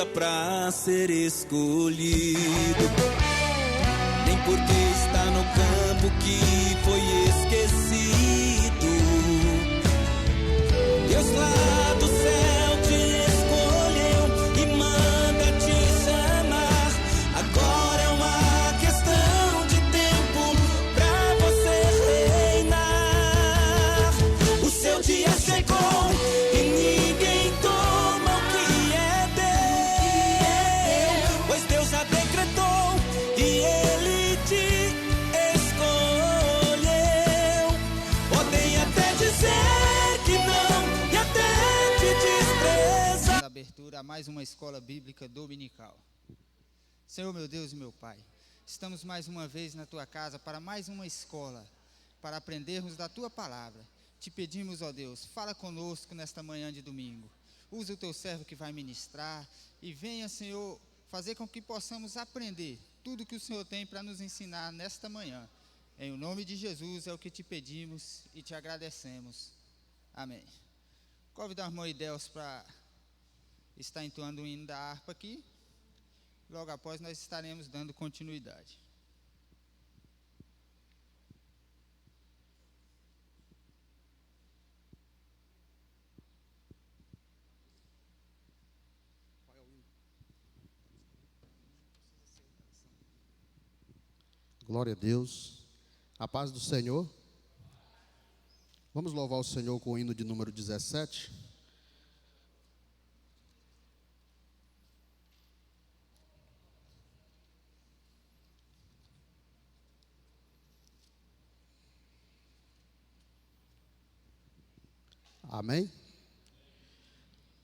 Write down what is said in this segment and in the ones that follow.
força pra ser escolhido, nem porque está no campo que foi esquecido. Deus lá do céu te escolheu e manda te chamar. Agora é uma questão de tempo pra você reinar. O seu dia chegou e ninguém toma o que é teu, pois Deus já decretou e Ele te escolheu. Podem até dizer que não e até te desprezar. Abertura a mais uma escola bíblica dominical. Senhor, meu Deus e meu Pai, estamos mais uma vez na Tua casa para mais uma escola, para aprendermos da Tua palavra. Te pedimos, ó Deus, fala conosco nesta manhã de domingo. Usa o Teu servo que vai ministrar e venha, Senhor, fazer com que possamos aprender tudo que o Senhor tem para nos ensinar nesta manhã. Em o nome de Jesus é o que te pedimos e te agradecemos. Amém. Convidar o irmão Ideus para estar entoando o hino da harpa aqui. Logo após nós estaremos dando continuidade. Glória a Deus. A paz do Senhor. Vamos louvar o Senhor com o hino de número 17. Amém?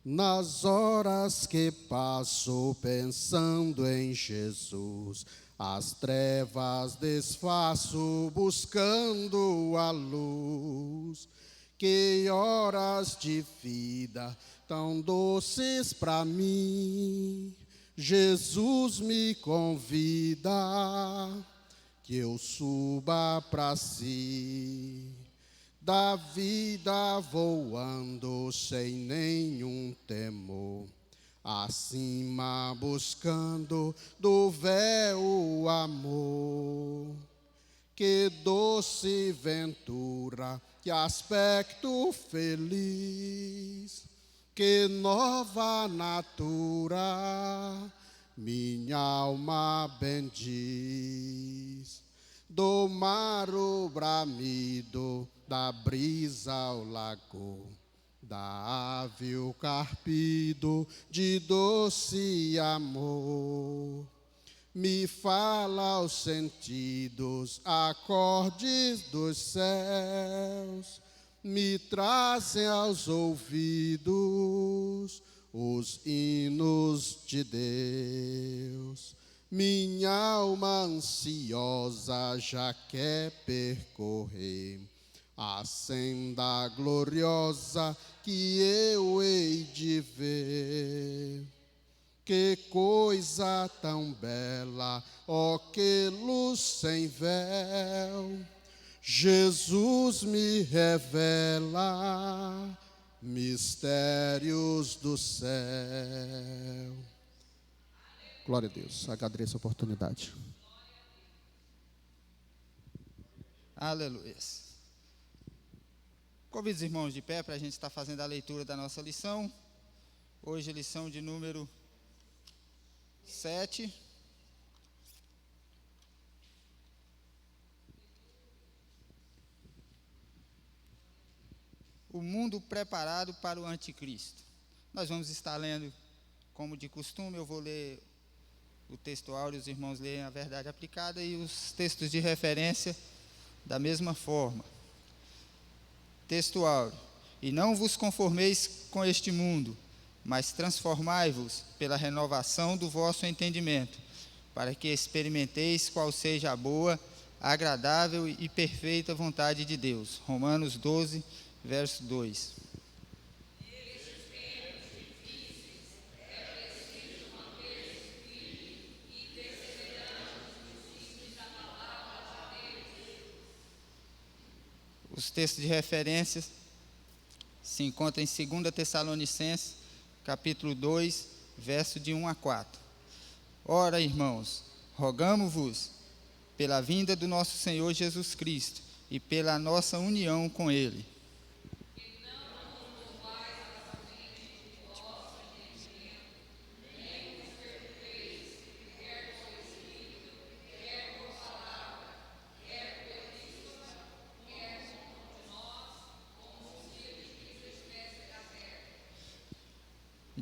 Nas horas que passo pensando em Jesus, as trevas desfaço buscando a luz. Que horas de vida tão doces para mim, Jesus me convida que eu suba para si. Da vida voando sem nenhum temor, acima buscando do véu o amor. Que doce ventura, que aspecto feliz, que nova natura, minha alma bendiz. Do mar o bramido, da brisa ao lago, da ave o carpido de doce amor. Me fala aos sentidos, acordes dos céus, me trazem aos ouvidos os hinos de Deus. Minha alma ansiosa já quer percorrer a senda gloriosa que eu hei de ver. Que coisa tão bela, ó que luz sem véu, Jesus me revela mistérios do céu. Glória a Deus, agradeço a oportunidade. Aleluia. Convido os irmãos de pé para a gente estar fazendo a leitura da nossa lição. Hoje, lição de número 7. O mundo preparado para o anticristo. Nós vamos estar lendo, como de costume, eu vou ler o texto áureo, os irmãos leem a verdade aplicada e os textos de referência da mesma forma. Texto áureo. E não vos conformeis com este mundo, mas transformai-vos pela renovação do vosso entendimento, para que experimenteis qual seja a boa, agradável e perfeita vontade de Deus. Romanos 12, verso 2. Os textos de referência se encontram em 2 Tessalonicenses, capítulo 2, verso de 1 a 4. Ora, irmãos, rogamo-vos, pela vinda do nosso Senhor Jesus Cristo e pela nossa união com Ele.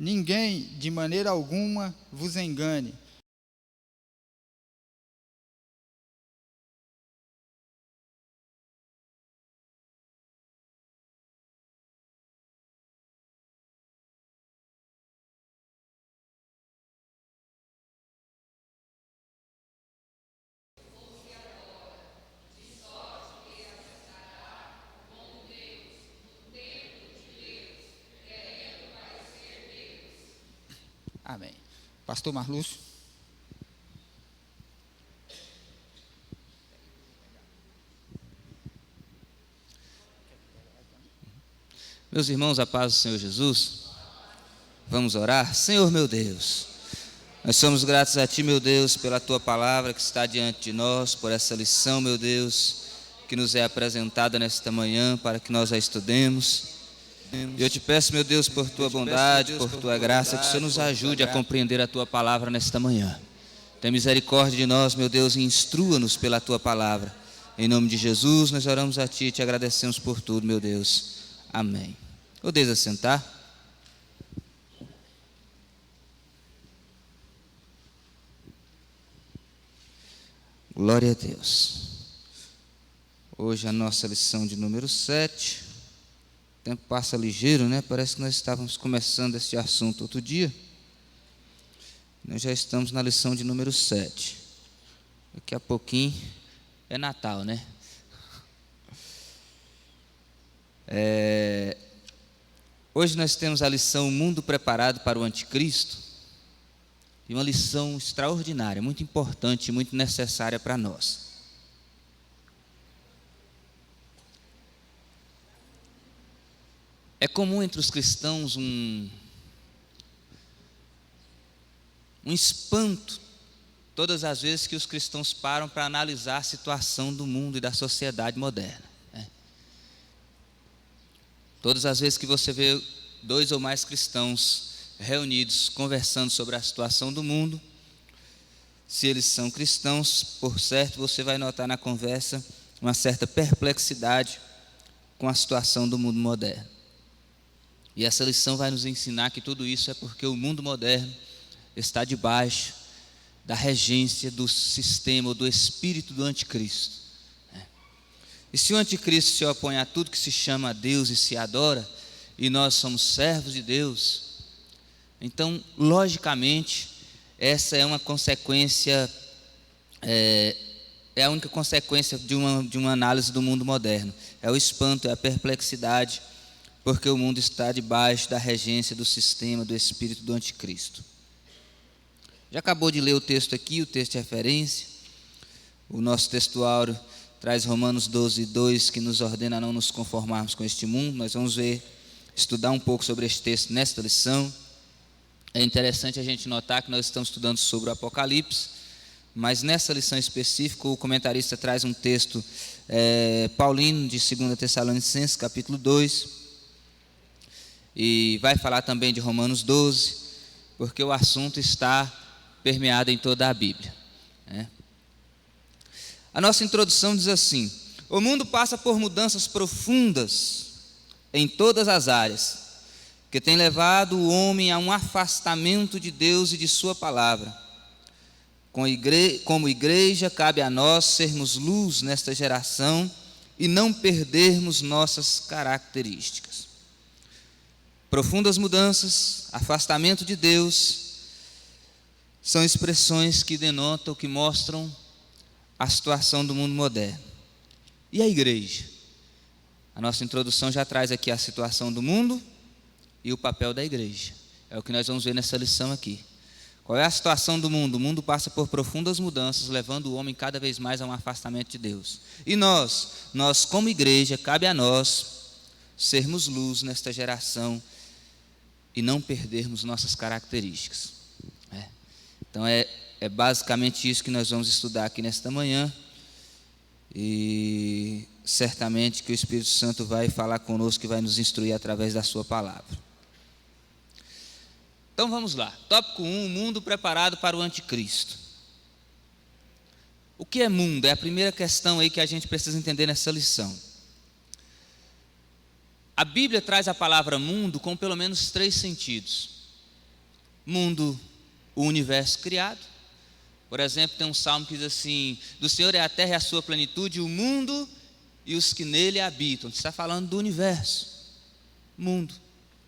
Ninguém, de maneira alguma, vos engane. Amém. Pastor Marlúcio. Meus irmãos, a paz do Senhor Jesus, vamos orar? Senhor meu Deus, nós somos gratos a Ti, meu Deus, pela Tua palavra que está diante de nós, por essa lição, meu Deus, que nos é apresentada nesta manhã, para que nós a estudemos. E eu te peço, meu Deus, por Tua bondade, por Tua graça, que o Senhor nos ajude a compreender a Tua palavra nesta manhã. Tenha misericórdia de nós, meu Deus, e instrua-nos pela Tua palavra. Em nome de Jesus, nós oramos a Ti e Te agradecemos por tudo, meu Deus. Amém. Podeis assentar? Glória a Deus. Hoje a nossa lição de número 7. O tempo passa ligeiro, né? Parece que nós estávamos começando este assunto outro dia. Nós já estamos na lição de número 7. Daqui a pouquinho é Natal, né? Hoje nós temos a lição Mundo Preparado para o Anticristo, e uma lição extraordinária, muito importante e muito necessária para nós. É comum entre os cristãos um espanto todas as vezes que os cristãos param para analisar a situação do mundo e da sociedade moderna. Todas as vezes que você vê 2 ou mais cristãos reunidos conversando sobre a situação do mundo, se eles são cristãos, por certo, você vai notar na conversa uma certa perplexidade com a situação do mundo moderno. E essa lição vai nos ensinar que tudo isso é porque o mundo moderno está debaixo da regência do sistema, ou do espírito do anticristo. E se o anticristo se opõe a tudo que se chama Deus e se adora, e nós somos servos de Deus, então, logicamente, essa é uma consequência, é a única consequência de uma análise do mundo moderno. É o espanto, é a perplexidade, porque o mundo está debaixo da regência do sistema, do espírito do anticristo. Já acabou de ler o texto aqui, o texto de referência. O nosso textuário traz Romanos 12:2, que nos ordena a não nos conformarmos com este mundo. Nós vamos estudar um pouco sobre este texto nesta lição. É interessante a gente notar que nós estamos estudando sobre o Apocalipse, mas nessa lição específica o comentarista traz um texto paulino de 2 Tessalonicenses, capítulo 2, e vai falar também de Romanos 12, porque o assunto está permeado em toda a Bíblia, né? A nossa introdução diz assim: o mundo passa por mudanças profundas em todas as áreas, que tem levado o homem a um afastamento de Deus e de sua palavra. Como igreja, cabe a nós sermos luz nesta geração e não perdermos nossas características. Profundas mudanças, afastamento de Deus, são expressões que denotam, que mostram a situação do mundo moderno. E a igreja? A nossa introdução já traz aqui a situação do mundo e o papel da igreja. É o que nós vamos ver nessa lição aqui. Qual é a situação do mundo? O mundo passa por profundas mudanças, levando o homem cada vez mais a um afastamento de Deus. E nós como igreja, cabe a nós sermos luz nesta geração e não perdermos nossas características. Então é basicamente isso que nós vamos estudar aqui nesta manhã, e certamente que o Espírito Santo vai falar conosco e vai nos instruir através da sua palavra. Então vamos lá. Tópico 1, o mundo preparado para o anticristo. O que é mundo? É a primeira questão aí que a gente precisa entender nessa lição. A Bíblia traz a palavra mundo com pelo menos 3 sentidos. Mundo, o universo criado. Por exemplo, tem um salmo que diz assim: do Senhor é a terra e a sua plenitude, o mundo e os que nele habitam. Está falando do universo. Mundo,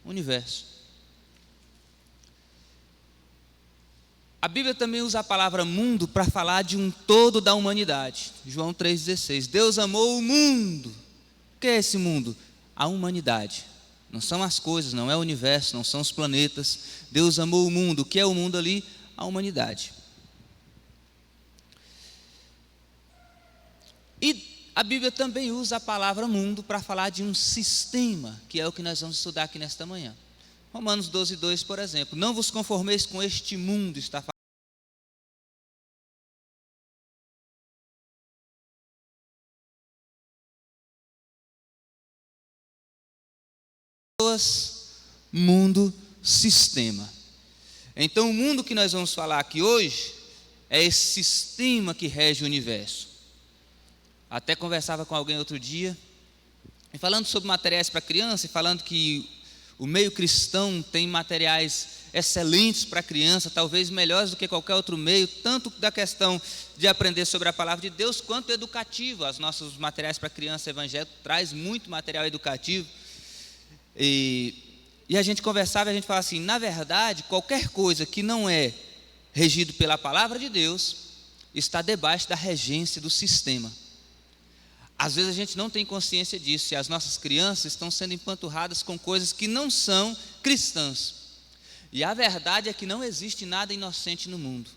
universo. A Bíblia também usa a palavra mundo para falar de um todo da humanidade. João 3,16. Deus amou o mundo. O que é esse mundo? A humanidade. Não são as coisas, não é o universo, não são os planetas. Deus amou o mundo. O que é o mundo ali? A humanidade. E a Bíblia também usa a palavra mundo para falar de um sistema, que é o que nós vamos estudar aqui nesta manhã. Romanos 12,2, por exemplo. Não vos conformeis com este mundo, está falando. Mundo, sistema. Então o mundo que nós vamos falar aqui hoje é esse sistema que rege o universo. Até conversava com alguém outro dia, e falando sobre materiais para criança, e falando que o meio cristão tem materiais excelentes para criança, talvez melhores do que qualquer outro meio, tanto da questão de aprender sobre a palavra de Deus, quanto educativo. Os nossos materiais para criança evangélico traz muito material educativo. E a gente conversava e a gente falava assim: na verdade, qualquer coisa que não é regido pela palavra de Deus está debaixo da regência do sistema. Às vezes a gente não tem consciência disso, e as nossas crianças estão sendo empanturradas com coisas que não são cristãs. E a verdade é que não existe nada inocente no mundo.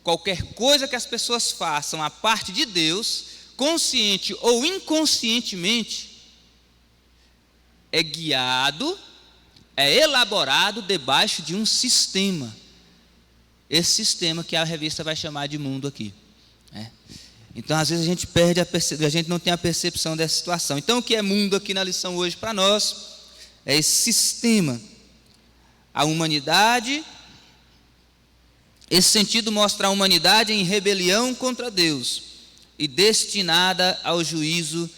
Qualquer coisa que as pessoas façam à parte de Deus, consciente ou inconscientemente, é guiado, é elaborado debaixo de um sistema. Esse sistema que a revista vai chamar de mundo aqui. Então, às vezes a gente perde a gente não tem a percepção dessa situação. Então, o que é mundo aqui na lição hoje para nós é esse sistema. A humanidade, esse sentido mostra a humanidade em rebelião contra Deus e destinada ao juízo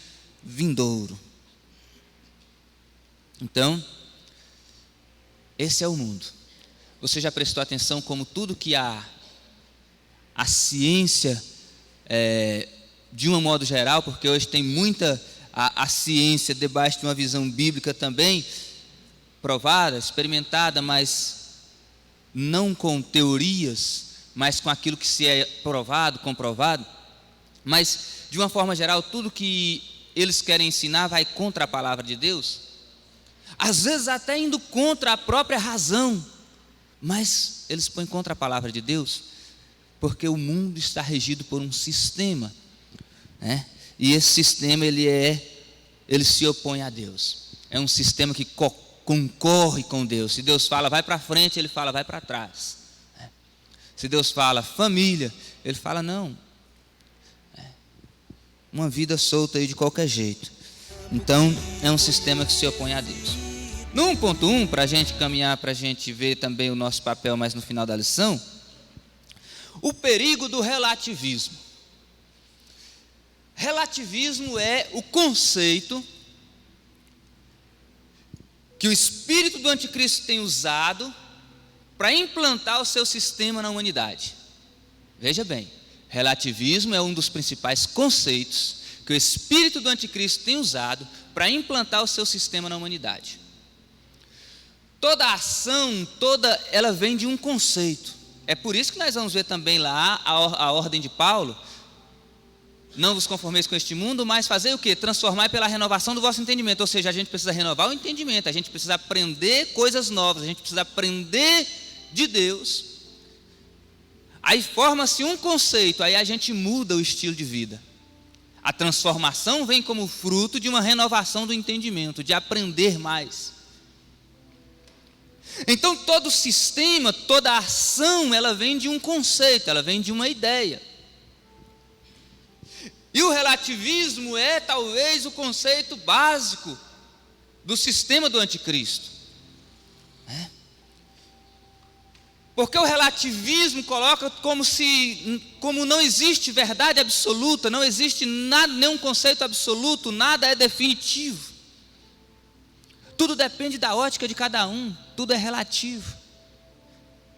vindouro. Então, esse é o mundo. Você já prestou atenção como tudo que a ciência, de um modo geral, porque hoje tem muita a ciência debaixo de uma visão bíblica também, provada, experimentada, mas não com teorias, mas com aquilo que se é provado, comprovado. Mas, de uma forma geral, tudo que eles querem ensinar vai contra a palavra de Deus, às vezes até indo contra a própria razão, mas eles põem contra a palavra de Deus, porque o mundo está regido por um sistema, e esse sistema ele se opõe a Deus. É um sistema que concorre com Deus. Se Deus fala vai para frente, ele fala vai para trás. Se Deus fala família, ele fala não. Uma vida solta aí de qualquer jeito. Então é um sistema que se opõe a Deus. No 1.1, para a gente caminhar, para a gente ver também o nosso papel mais no final da lição, o perigo do relativismo. Relativismo é o conceito que o espírito do anticristo tem usado para implantar o seu sistema na humanidade. Veja bem, relativismo é um dos principais conceitos que o espírito do anticristo tem usado para implantar o seu sistema na humanidade. Toda ação, ela vem de um conceito. É por isso que nós vamos ver também lá a ordem de Paulo: não vos conformeis com este mundo, mas fazer o quê? Transformar pela renovação do vosso entendimento. Ou seja, a gente precisa renovar o entendimento, a gente precisa aprender coisas novas, a gente precisa aprender de Deus. Aí forma-se um conceito, aí a gente muda o estilo de vida. A transformação vem como fruto de uma renovação do entendimento, de aprender mais. Então todo sistema, toda ação, ela vem de um conceito, ela vem de uma ideia. E o relativismo é talvez o conceito básico do sistema do anticristo. Porque o relativismo coloca como não existe verdade absoluta, não existe nada, nenhum conceito absoluto, nada é definitivo. Tudo depende da ótica de cada um, tudo é relativo.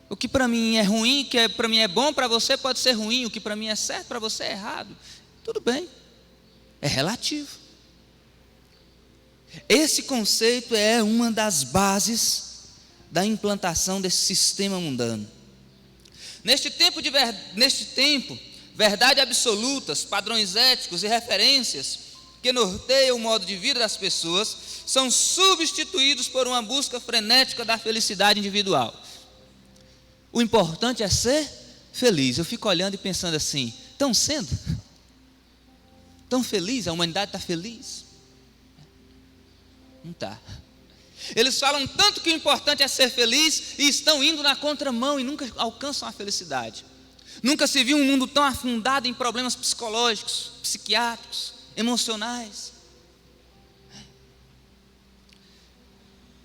O que para mim é ruim, que para mim é bom, para você pode ser ruim, o que para mim é certo, para você é errado. Tudo bem, é relativo. Esse conceito é uma das bases da implantação desse sistema mundano. Neste tempo, verdades absolutas, padrões éticos e referências que norteiam o modo de vida das pessoas são substituídos por uma busca frenética da felicidade individual. O importante é ser feliz. Eu fico olhando e pensando assim: estão sendo? Tão feliz? A humanidade está feliz? Não está. Eles falam tanto que o importante é ser feliz e estão indo na contramão e nunca alcançam a felicidade. Nunca se viu um mundo tão afundado em problemas psicológicos, psiquiátricos, emocionais.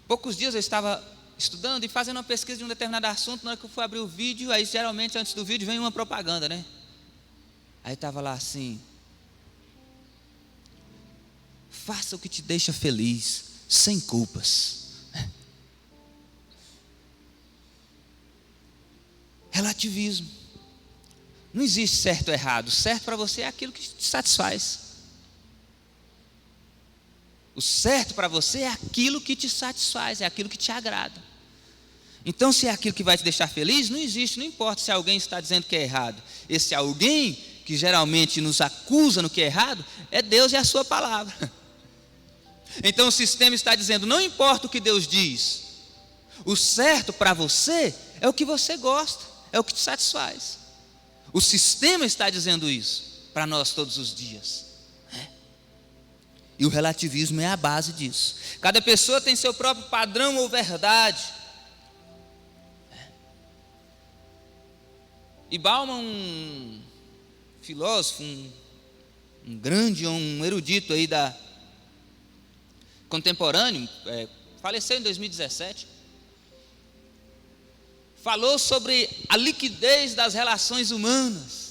Poucos dias eu estava estudando e fazendo uma pesquisa de um determinado assunto. Na hora que eu fui abrir o vídeo, aí geralmente antes do vídeo vem uma propaganda, né? Aí estava lá assim: faça o que te deixa feliz, sem culpas. Relativismo. Não existe certo ou errado. Certo para você é aquilo que te satisfaz. O certo para você é aquilo que te satisfaz, é aquilo que te agrada. Então, se é aquilo que vai te deixar feliz, não existe, não importa se alguém está dizendo que é errado. Esse alguém que geralmente nos acusa no que é errado é Deus e a sua palavra. Então o sistema está dizendo: não importa o que Deus diz, o certo para você é o que você gosta, é o que te satisfaz. O sistema está dizendo isso para nós todos os dias. E o relativismo é a base disso. Cada pessoa tem seu próprio padrão ou verdade. E Bauman, um filósofo, um grande, um erudito aí contemporâneo, faleceu em 2017, falou sobre a liquidez das relações humanas.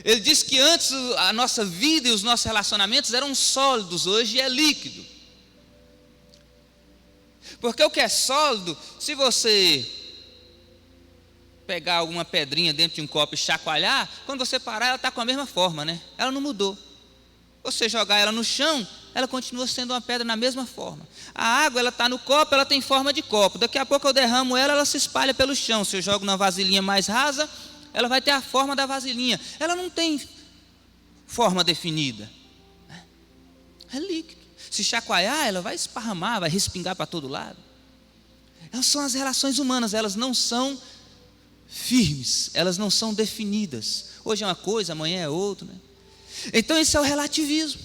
Ele disse que antes a nossa vida e os nossos relacionamentos eram sólidos, hoje é líquido. Porque o que é sólido, se você pegar alguma pedrinha dentro de um copo e chacoalhar, quando você parar, ela está com a mesma forma, né? Ela não mudou. Você jogar ela no chão, ela continua sendo uma pedra na mesma forma. A água, ela está no copo, ela tem forma de copo. Daqui a pouco eu derramo ela, ela se espalha pelo chão. Se eu jogo numa vasilhinha mais rasa, ela vai ter a forma da vasilhinha. Ela não tem forma definida. É líquido. Se chacoalhar, ela vai esparramar, vai respingar para todo lado. Elas são as relações humanas, elas não são firmes, elas não são definidas. Hoje é uma coisa, amanhã é outra, né? Então esse é o relativismo.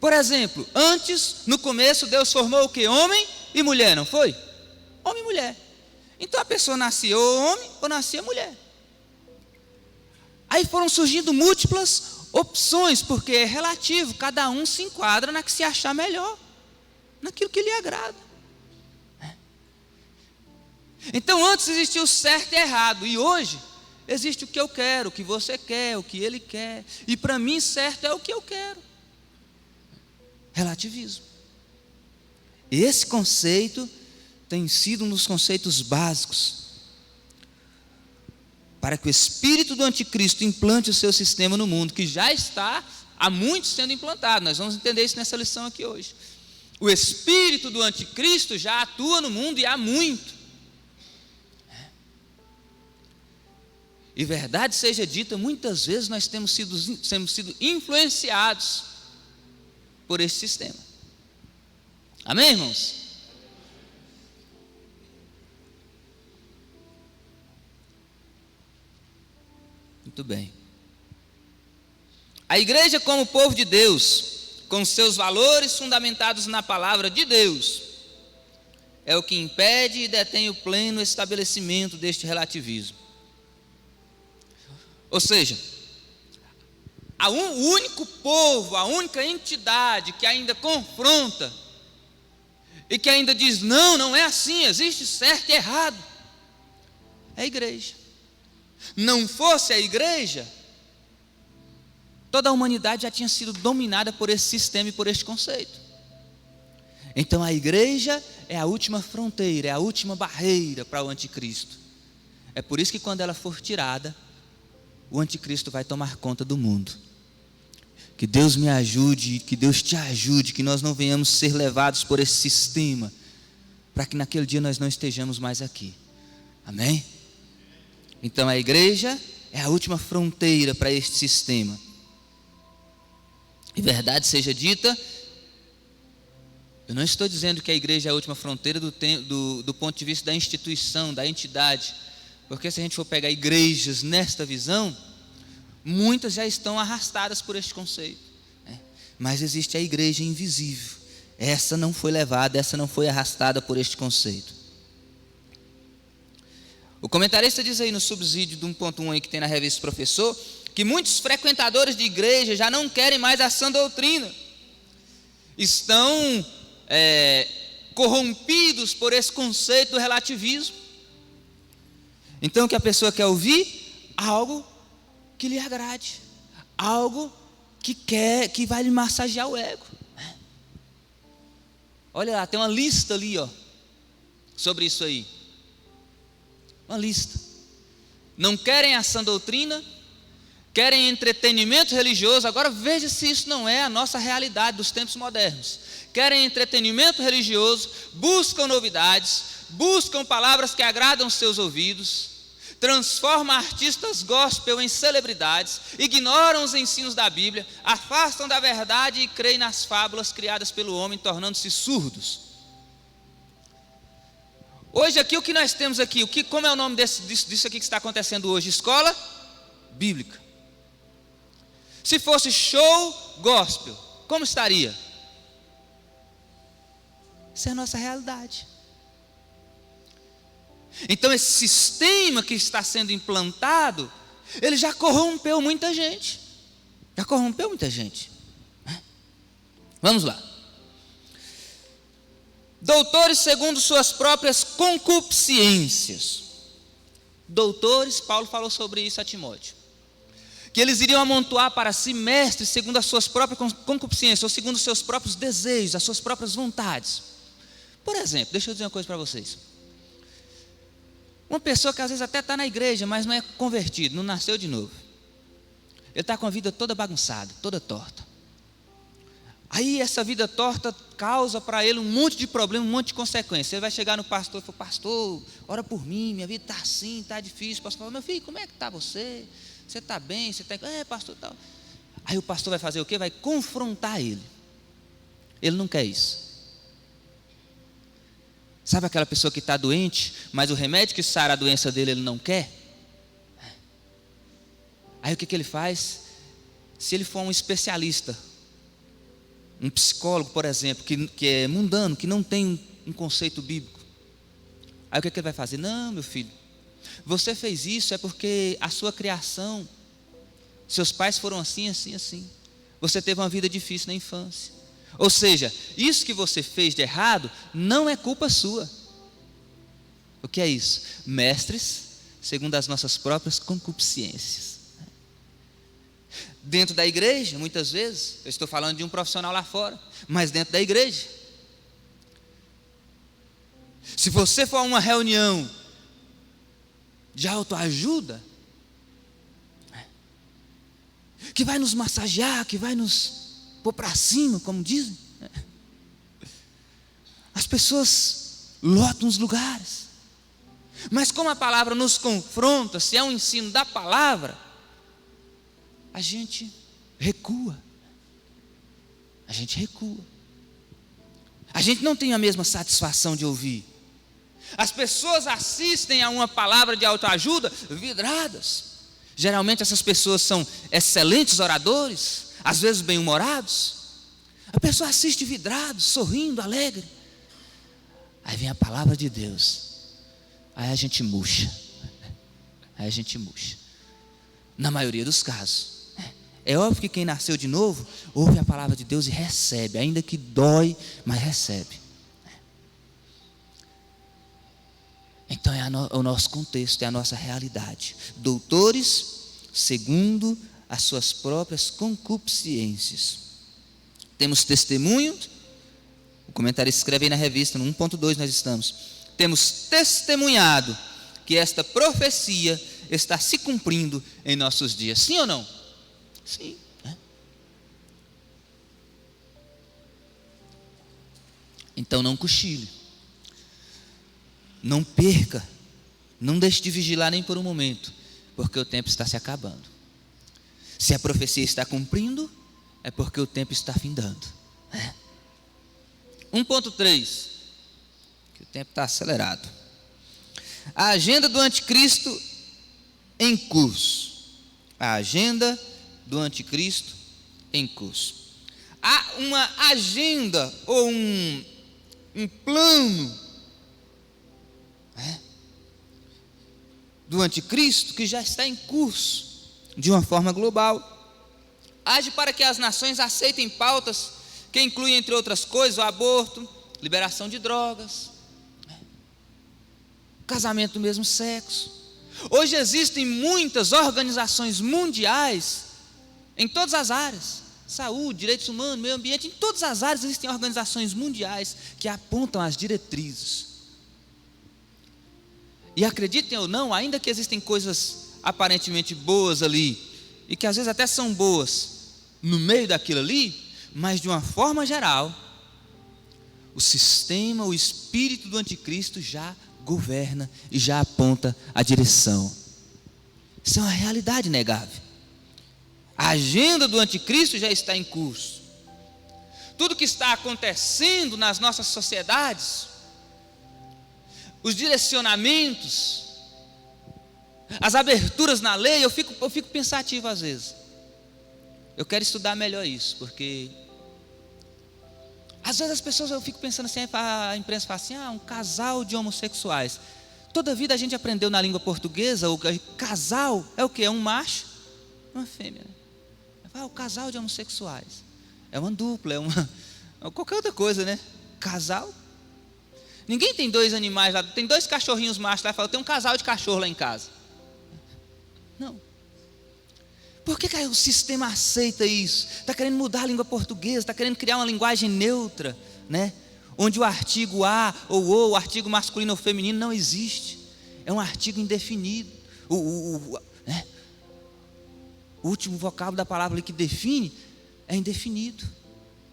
Por exemplo, antes, no começo, Deus formou o que? Homem e mulher, não foi? Homem e mulher. Então a pessoa nascia ou homem ou nascia mulher. Aí foram surgindo múltiplas opções, porque é relativo, cada um se enquadra na que se achar melhor, naquilo que lhe agrada. Então antes existia o certo e errado, e hoje existe o que eu quero, o que você quer, o que ele quer, e para mim certo é o que eu quero. Relativismo. Esse conceito tem sido um dos conceitos básicos para que o espírito do anticristo implante o seu sistema no mundo, que já está há muito sendo implantado. Nós vamos entender isso nessa lição aqui hoje. O espírito do anticristo já atua no mundo e há muito. E verdade seja dita, muitas vezes nós temos sido influenciados por esse sistema. Amém, irmãos? Muito bem. A igreja, como povo de Deus, com seus valores fundamentados na palavra de Deus, é o que impede e detém o pleno estabelecimento deste relativismo. Ou seja, o único povo, a única entidade que ainda confronta e que ainda diz, não é assim, existe certo e errado, é a igreja. Não fosse a igreja, toda a humanidade já tinha sido dominada por esse sistema e por este conceito. Então a igreja é a última fronteira, é a última barreira para o anticristo. É por isso que quando ela for tirada, o anticristo vai tomar conta do mundo. Que Deus me ajude, que Deus te ajude, que nós não venhamos ser levados por esse sistema, para que naquele dia nós não estejamos mais aqui. Amém? Então a igreja é a última fronteira para este sistema. E verdade seja dita, eu não estou dizendo que a igreja é a última fronteira do ponto de vista da instituição, da entidade, porque se a gente for pegar igrejas nesta visão, muitas já estão arrastadas por este conceito, né? Mas existe a igreja invisível, essa não foi levada, essa não foi arrastada por este conceito. O comentarista diz aí no subsídio de 1.1 aí que tem na revista Professor, que muitos frequentadores de igreja já não querem mais a sã doutrina, estão corrompidos por esse conceito do relativismo. Então o que a pessoa quer ouvir? Algo que lhe agrade, algo que vai lhe massagear o ego. Olha lá, tem uma lista ali, sobre isso aí. Uma lista. Não querem a sã doutrina, querem entretenimento religioso. Agora veja se isso não é a nossa realidade dos tempos modernos. Querem entretenimento religioso, buscam novidades, buscam palavras que agradam seus ouvidos, transformam artistas gospel em celebridades, ignoram os ensinos da Bíblia, afastam da verdade e creem nas fábulas criadas pelo homem, tornando-se surdos. Hoje aqui, o que nós temos aqui, como é o nome disso aqui que está acontecendo hoje? Escola bíblica. Se fosse show gospel, como estaria? Essa é a nossa realidade. Então esse sistema que está sendo implantado, ele já corrompeu muita gente. Vamos lá. Doutores segundo suas próprias concupiscências. Doutores, Paulo falou sobre isso a Timóteo. Que eles iriam amontoar para si mestres segundo as suas próprias concupiscências, ou segundo os seus próprios desejos, as suas próprias vontades. Por exemplo, deixa eu dizer uma coisa para vocês. Uma pessoa que às vezes até está na igreja, mas não é convertido, não nasceu de novo. Ele está com a vida toda bagunçada, toda torta. Aí essa vida torta causa para ele um monte de problema, um monte de consequências. Ele vai chegar no pastor e falar: pastor, ora por mim, minha vida está assim, está difícil. O pastor fala: meu filho, como é que está você? Você está bem? Você está... pastor, tal. Aí o pastor vai fazer o quê? Vai confrontar ele. Ele não quer isso. Sabe aquela pessoa que está doente, mas o remédio que sara a doença dele ele não quer? Aí o que ele faz? Se ele for um especialista, um psicólogo, por exemplo, que é mundano, que não tem um conceito bíblico, aí o que ele vai fazer? Não, meu filho, você fez isso é porque a sua criação, seus pais foram assim, assim, assim. Você teve uma vida difícil na infância. Ou seja, isso que você fez de errado não é culpa sua. O que é isso? Mestres segundo as nossas próprias concupiscências. Dentro da igreja, muitas vezes, eu estou falando de um profissional lá fora, mas dentro da igreja. Se você for a uma reunião de autoajuda, que vai nos massagear, que vai nos pôr para cima, como dizem, as pessoas lotam os lugares. Mas como a palavra nos confronta, se é um ensino da palavra, a gente recua. A gente não tem a mesma satisfação de ouvir. As pessoas assistem a uma palavra de autoajuda vidradas. Geralmente essas pessoas são excelentes oradores, às vezes bem-humorados, A pessoa assiste vidrado, sorrindo, alegre. Aí vem a palavra de Deus. Aí a gente murcha. Na maioria dos casos. É óbvio que quem nasceu de novo, ouve a palavra de Deus e recebe, ainda que dói, mas recebe. Então é o nosso contexto, é a nossa realidade. Doutores segundo as suas próprias concupiscências. Temos testemunho, o comentarista escreve aí na revista, no 1.2 nós estamos. Temos testemunhado que esta profecia está se cumprindo em nossos dias. Sim ou não? Sim. Então não cochile. Não perca. Não deixe de vigilar nem por um momento, porque o tempo está se acabando. Se a profecia está cumprindo, é porque o tempo está findando. 1.3, que o tempo está acelerado. A agenda do anticristo em curso. A agenda do anticristo em curso. Há uma agenda ou um plano do anticristo que já está em curso de uma forma global. Age para que as nações aceitem pautas que incluem, entre outras coisas, o aborto, liberação de drogas, casamento do mesmo sexo. Hoje existem muitas organizações mundiais em todas as áreas, saúde, direitos humanos, meio ambiente, em todas as áreas existem organizações mundiais que apontam as diretrizes. E acreditem ou não, ainda que existem coisas aparentemente boas ali, e que às vezes até são boas no meio daquilo ali, mas de uma forma geral, o sistema, o espírito do anticristo já governa e já aponta a direção. Isso é uma realidade inegável. A agenda do anticristo já está em curso. Tudo que está acontecendo nas nossas sociedades, os direcionamentos, as aberturas na lei, eu fico pensativo às vezes. Eu quero estudar melhor isso, porque às vezes as pessoas, eu fico pensando assim, a imprensa fala assim, um casal de homossexuais. Toda vida a gente aprendeu na língua portuguesa, o casal é o quê? É um macho, uma fêmea. O casal de homossexuais. É uma dupla, é qualquer outra coisa, né? Casal. Ninguém tem dois animais lá, tem dois cachorrinhos machos lá e fala, tem um casal de cachorro lá em casa. Não. Por que o sistema aceita isso? Está querendo mudar a língua portuguesa, está querendo criar uma linguagem neutra, né? Onde o artigo a ou o artigo masculino ou feminino não existe. É um artigo indefinido. O último vocábulo da palavra ali que define é indefinido.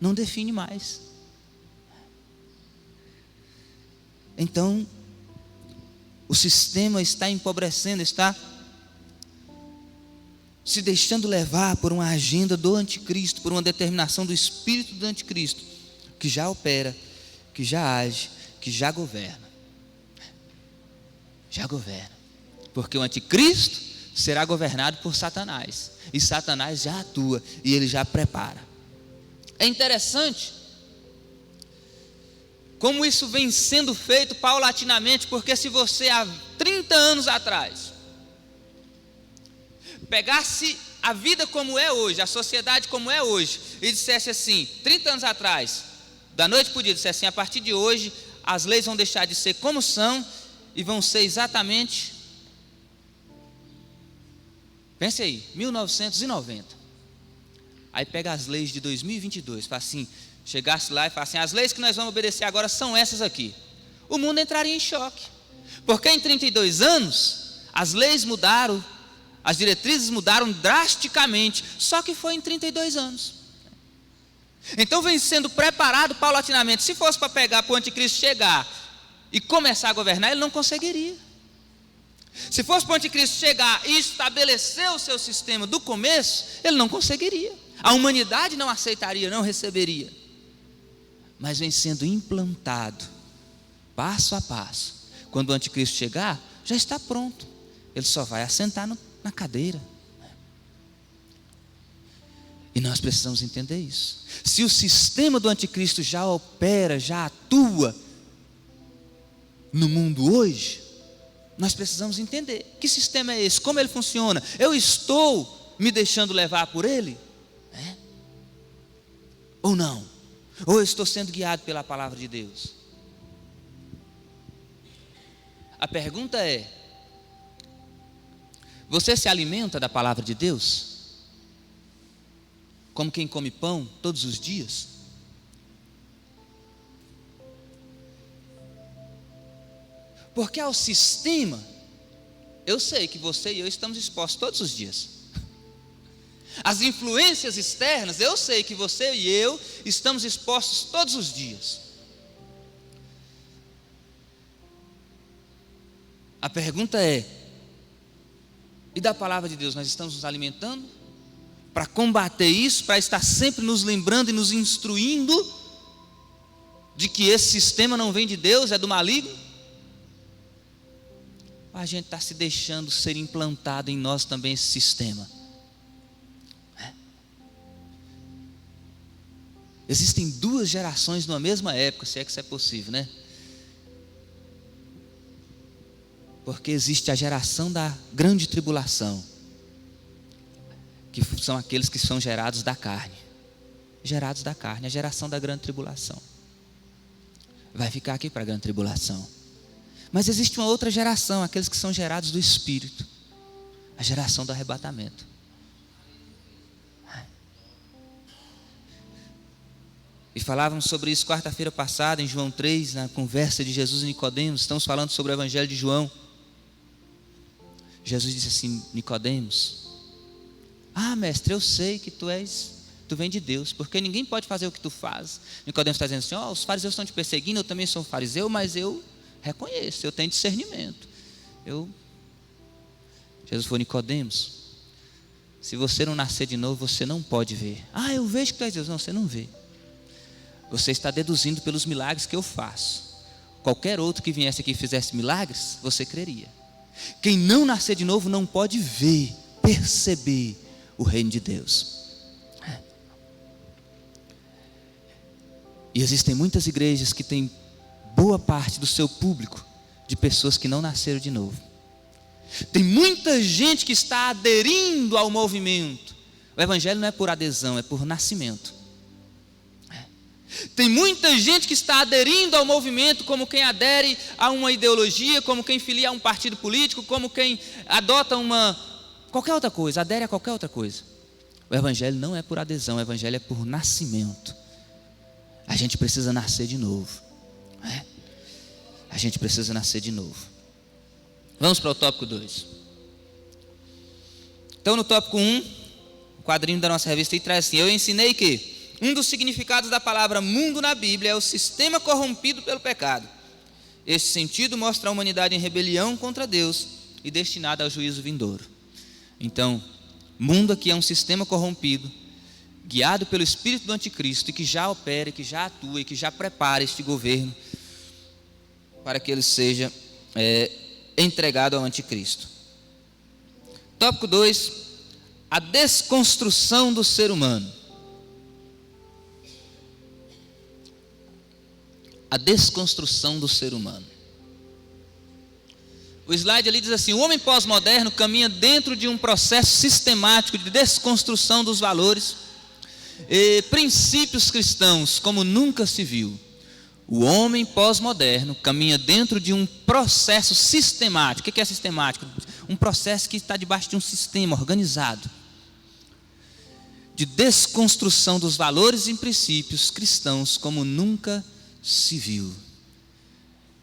Não define mais. Então, o sistema está empobrecendo, está se deixando levar por uma agenda do anticristo, por uma determinação do espírito do anticristo, que já opera, que já age, que já governa. Já governa. Porque o anticristo será governado por Satanás. E Satanás já atua e ele já prepara. É interessante como isso vem sendo feito paulatinamente, porque se você há 30 anos atrás pegasse a vida como é hoje, a sociedade como é hoje, e dissesse assim, 30 anos atrás, da noite para o dia, dissesse assim, a partir de hoje as leis vão deixar de ser como são e vão ser exatamente, pense aí, 1990. Aí pega as leis de 2022, fala assim, chegasse lá e fala assim, as leis que nós vamos obedecer agora são essas aqui. O mundo entraria em choque, porque em 32 anos as leis mudaram, as diretrizes mudaram drasticamente, só que foi em 32 anos. Então vem sendo preparado paulatinamente. Se fosse para pegar para o anticristo chegar e começar a governar, ele não conseguiria. Se fosse para o anticristo chegar e estabelecer o seu sistema do começo, ele não conseguiria. A humanidade não aceitaria, não receberia. Mas vem sendo implantado, passo a passo. Quando o anticristo chegar, já está pronto. Ele só vai assentar na cadeira. E Nós precisamos entender isso. Se o sistema do anticristo já opera, já atua no mundo hoje, nós precisamos entender que sistema é esse, como ele funciona. Eu estou me deixando levar por ele? Ou não? Ou eu estou sendo guiado pela palavra de Deus? A pergunta é: você se alimenta da palavra de Deus? Como quem come pão todos os dias? Porque ao sistema, eu sei que você e eu estamos expostos todos os dias. As influências externas, eu sei que você e eu estamos expostos todos os dias. A pergunta é: e da palavra de Deus, nós estamos nos alimentando para combater isso, para estar sempre nos lembrando e nos instruindo de que esse sistema não vem de Deus, é do maligno? Ou a gente está se deixando ser implantado em nós também esse sistema? Existem duas gerações numa mesma época, se é que isso é possível, né? Porque existe a geração da grande tribulação, que são aqueles que são gerados da carne. Gerados da carne, a geração da grande tribulação. Vai ficar aqui para a grande tribulação. Mas existe uma outra geração, aqueles que são gerados do Espírito, a geração do arrebatamento. E falávamos sobre isso quarta-feira passada, em João 3, na conversa de Jesus e Nicodemos. Estamos falando sobre o Evangelho de João. Jesus disse assim: Nicodemos, mestre, eu sei que tu vem de Deus, porque ninguém pode fazer o que tu faz. Nicodemos está dizendo assim: os fariseus estão te perseguindo, eu também sou um fariseu, mas eu reconheço, eu tenho discernimento. Jesus falou: Nicodemos, se você não nascer de novo, você não pode ver. Eu vejo que tu és Deus. Não, você não vê. Você está deduzindo pelos milagres que eu faço. Qualquer outro que viesse aqui e fizesse milagres, você creria. Quem não nascer de novo não pode ver, perceber o reino de Deus. E existem muitas igrejas que têm boa parte do seu público de pessoas que não nasceram de novo. Tem muita gente que está aderindo ao movimento. O evangelho não é por adesão, é por nascimento. Tem muita gente que está aderindo ao movimento como quem adere a uma ideologia, como quem filia a um partido político, como quem adota qualquer outra coisa, adere a qualquer outra coisa. O evangelho não é por adesão, o evangelho é por nascimento. A gente precisa nascer de novo. A gente precisa nascer de novo. Vamos para o tópico 2. Então, no tópico 1, o quadrinho da nossa revista traz assim: eu ensinei que um dos significados da palavra mundo na Bíblia é o sistema corrompido pelo pecado. Este sentido mostra a humanidade em rebelião contra Deus e destinada ao juízo vindouro. Então, mundo aqui é um sistema corrompido, guiado pelo espírito do anticristo, e que já opera, que já atua e que já prepara este governo para que ele seja entregado ao anticristo. Tópico 2, a desconstrução do ser humano. A desconstrução do ser humano. O slide ali diz assim: o homem pós-moderno caminha dentro de um processo sistemático de desconstrução dos valores e princípios cristãos como nunca se viu. O homem pós-moderno caminha dentro de um processo sistemático. O que é sistemático? Um processo que está debaixo de um sistema organizado de desconstrução dos valores e princípios cristãos como nunca se viu.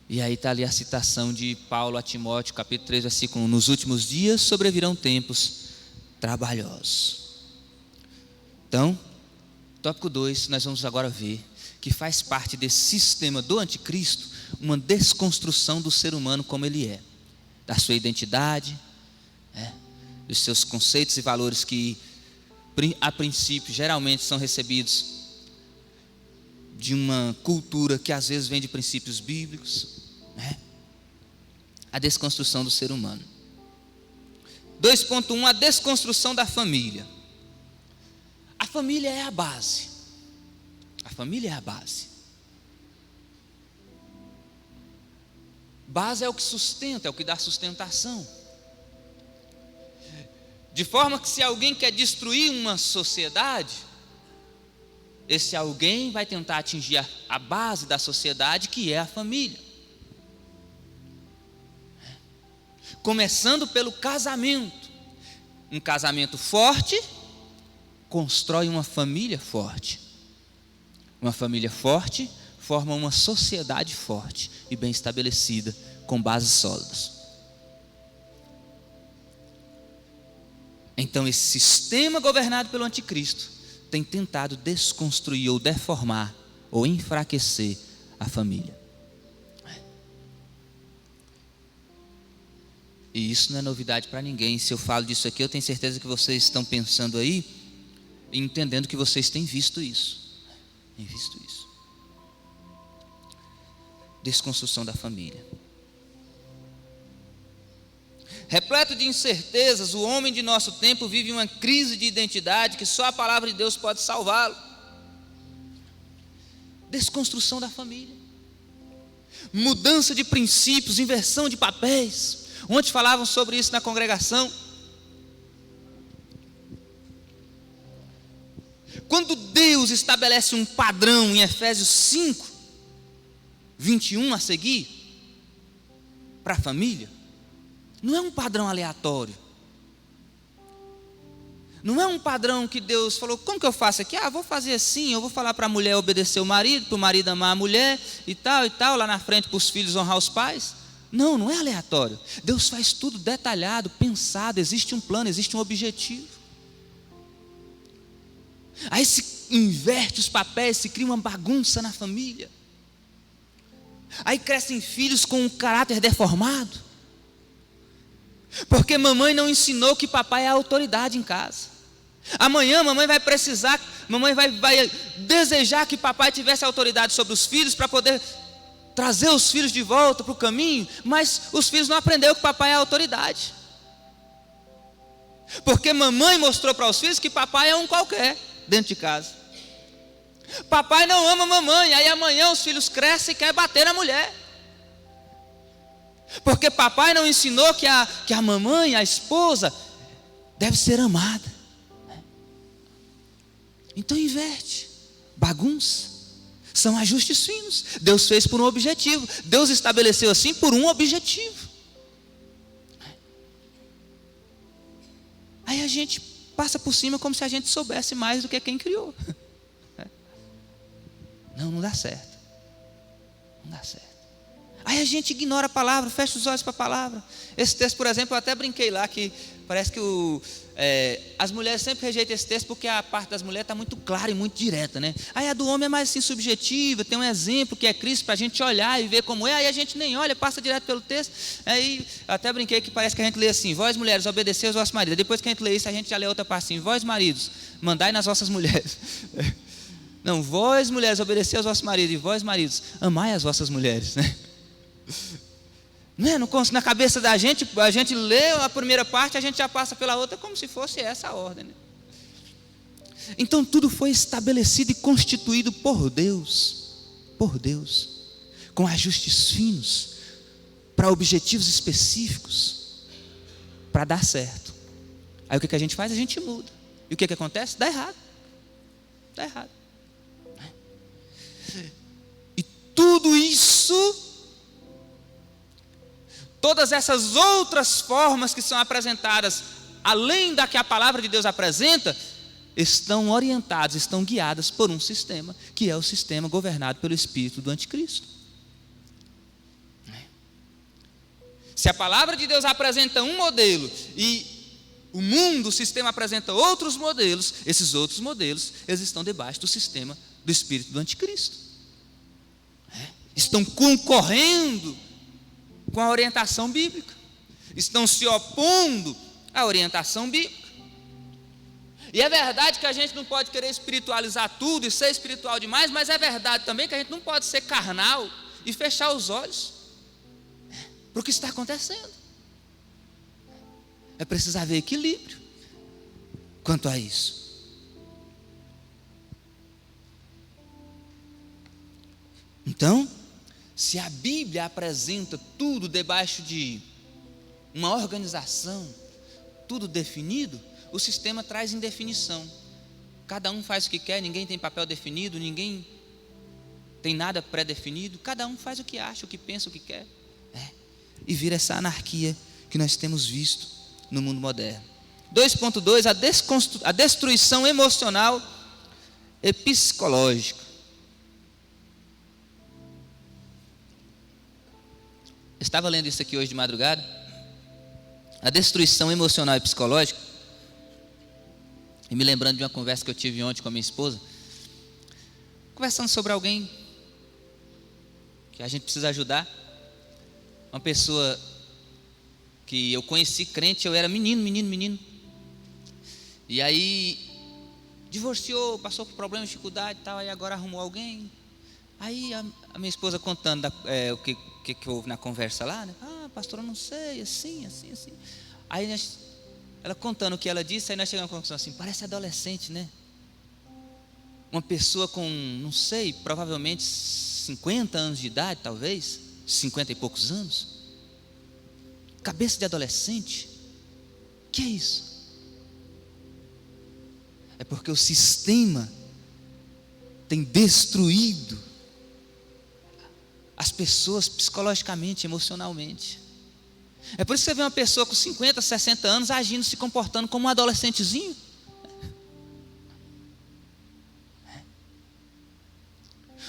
E aí está ali a citação de Paulo a Timóteo, capítulo 3, versículo 1: nos últimos dias sobrevirão tempos trabalhosos. Então, tópico 2, nós vamos agora ver que faz parte desse sistema do anticristo uma desconstrução do ser humano como ele é, da sua identidade, dos seus conceitos e valores que a princípio geralmente são recebidos de uma cultura que às vezes vem de princípios bíblicos, A desconstrução do ser humano. 2.1, a desconstrução da família. A família é a base. A família é a base. Base é o que sustenta, é o que dá sustentação. De forma que se alguém quer destruir uma sociedade, esse alguém vai tentar atingir a base da sociedade, que é a família. Começando pelo casamento. Um casamento forte constrói uma família forte. Uma família forte forma uma sociedade forte e bem estabelecida, com bases sólidas. Então, esse sistema governado pelo anticristo tem tentado desconstruir ou deformar ou enfraquecer a família. E isso não é novidade para ninguém. Se eu falo disso aqui, eu tenho certeza que vocês estão pensando aí, entendendo que vocês têm visto isso. Têm visto isso. Desconstrução da família. Repleto de incertezas, o homem de nosso tempo vive uma crise de identidade que só a palavra de Deus pode salvá-lo. Desconstrução da família. Mudança de princípios, inversão de papéis. Ontem falavam sobre isso na congregação. Quando Deus estabelece um padrão em Efésios 5, 21 a seguir, para a família, não é um padrão aleatório. Não é um padrão que Deus falou, como que eu faço aqui? Vou fazer assim, eu vou falar para a mulher obedecer o marido, para o marido amar a mulher, e tal, lá na frente para os filhos honrar os pais. Não, não é aleatório. Deus faz tudo detalhado, pensado, existe um plano, existe um objetivo. Aí se inverte os papéis, se cria uma bagunça na família. Aí crescem filhos com um caráter deformado. Porque mamãe não ensinou que papai é a autoridade em casa. Amanhã mamãe vai precisar, mamãe vai desejar que papai tivesse autoridade sobre os filhos para poder trazer os filhos de volta para o caminho, mas os filhos não aprenderam que papai é a autoridade. Porque mamãe mostrou para os filhos que papai é um qualquer dentro de casa. Papai não ama mamãe, aí amanhã os filhos crescem e querem bater na mulher. Porque papai não ensinou que a mamãe, a esposa, deve ser amada. Então inverte, bagunça. São ajustes finos. Deus fez por um objetivo. Deus estabeleceu assim por um objetivo. Aí a gente passa por cima como se a gente soubesse mais do que quem criou. Não dá certo. Não dá certo. Aí a gente ignora a palavra, fecha os olhos para a palavra. Esse texto, por exemplo, eu até brinquei lá que parece que as mulheres sempre rejeitam esse texto porque a parte das mulheres está muito clara e muito direta, né? Aí a do homem é mais assim subjetiva, tem um exemplo que é Cristo para a gente olhar e ver como é, aí a gente nem olha, passa direto pelo texto. Aí até brinquei que parece que a gente lê assim: vós mulheres, obedecei aos vossos maridos. Depois que a gente lê isso, a gente já lê outra parte assim: vós maridos, mandai nas vossas mulheres. Não, vós mulheres, obedecei aos vossos maridos, e vós maridos, amai as vossas mulheres, né? Não é? Na cabeça da gente, a gente lê a primeira parte, a gente já passa pela outra como se fosse essa a ordem, né? Então tudo foi estabelecido e constituído por Deus, com ajustes finos, para objetivos específicos, para dar certo. Aí o que a gente faz? A gente muda. E o que acontece? Dá errado. E tudo isso, todas essas outras formas que são apresentadas, além da que a palavra de Deus apresenta, estão orientadas, estão guiadas por um sistema, que é o sistema governado pelo espírito do anticristo. Se a palavra de Deus apresenta um modelo e o mundo, o sistema apresenta outros modelos, esses outros modelos, eles estão debaixo do sistema do espírito do anticristo. Estão concorrendo com a orientação bíblica, estão se opondo à orientação bíblica. E é verdade que a gente não pode querer espiritualizar tudo e ser espiritual demais, mas é verdade também que a gente não pode ser carnal e fechar os olhos para o que está acontecendo. É preciso haver equilíbrio quanto a isso. Então, se a Bíblia apresenta tudo debaixo de uma organização, tudo definido, o sistema traz indefinição. Cada um faz o que quer, ninguém tem papel definido, ninguém tem nada pré-definido, cada um faz o que acha, o que pensa, o que quer. E vira essa anarquia que nós temos visto no mundo moderno. 2.2, a destruição emocional e psicológica. Eu estava lendo isso aqui hoje de madrugada. A destruição emocional e psicológica, e me lembrando de uma conversa que eu tive ontem com a minha esposa, conversando sobre alguém que a gente precisa ajudar. Uma pessoa que eu conheci crente, eu era menino. E aí divorciou, passou por problema, dificuldade e tal, aí agora arrumou alguém. Aí a minha esposa contando o que houve na conversa lá, né? Pastor, eu não sei, assim. Aí ela contando o que ela disse, aí nós chegamos à conclusão assim, parece adolescente, né? Uma pessoa com, não sei, provavelmente 50 anos de idade, talvez, 50 e poucos anos, cabeça de adolescente. Que é isso? É porque o sistema tem destruído as pessoas psicologicamente, emocionalmente. É por isso que você vê uma pessoa com 50, 60 anos agindo, se comportando como um adolescentezinho.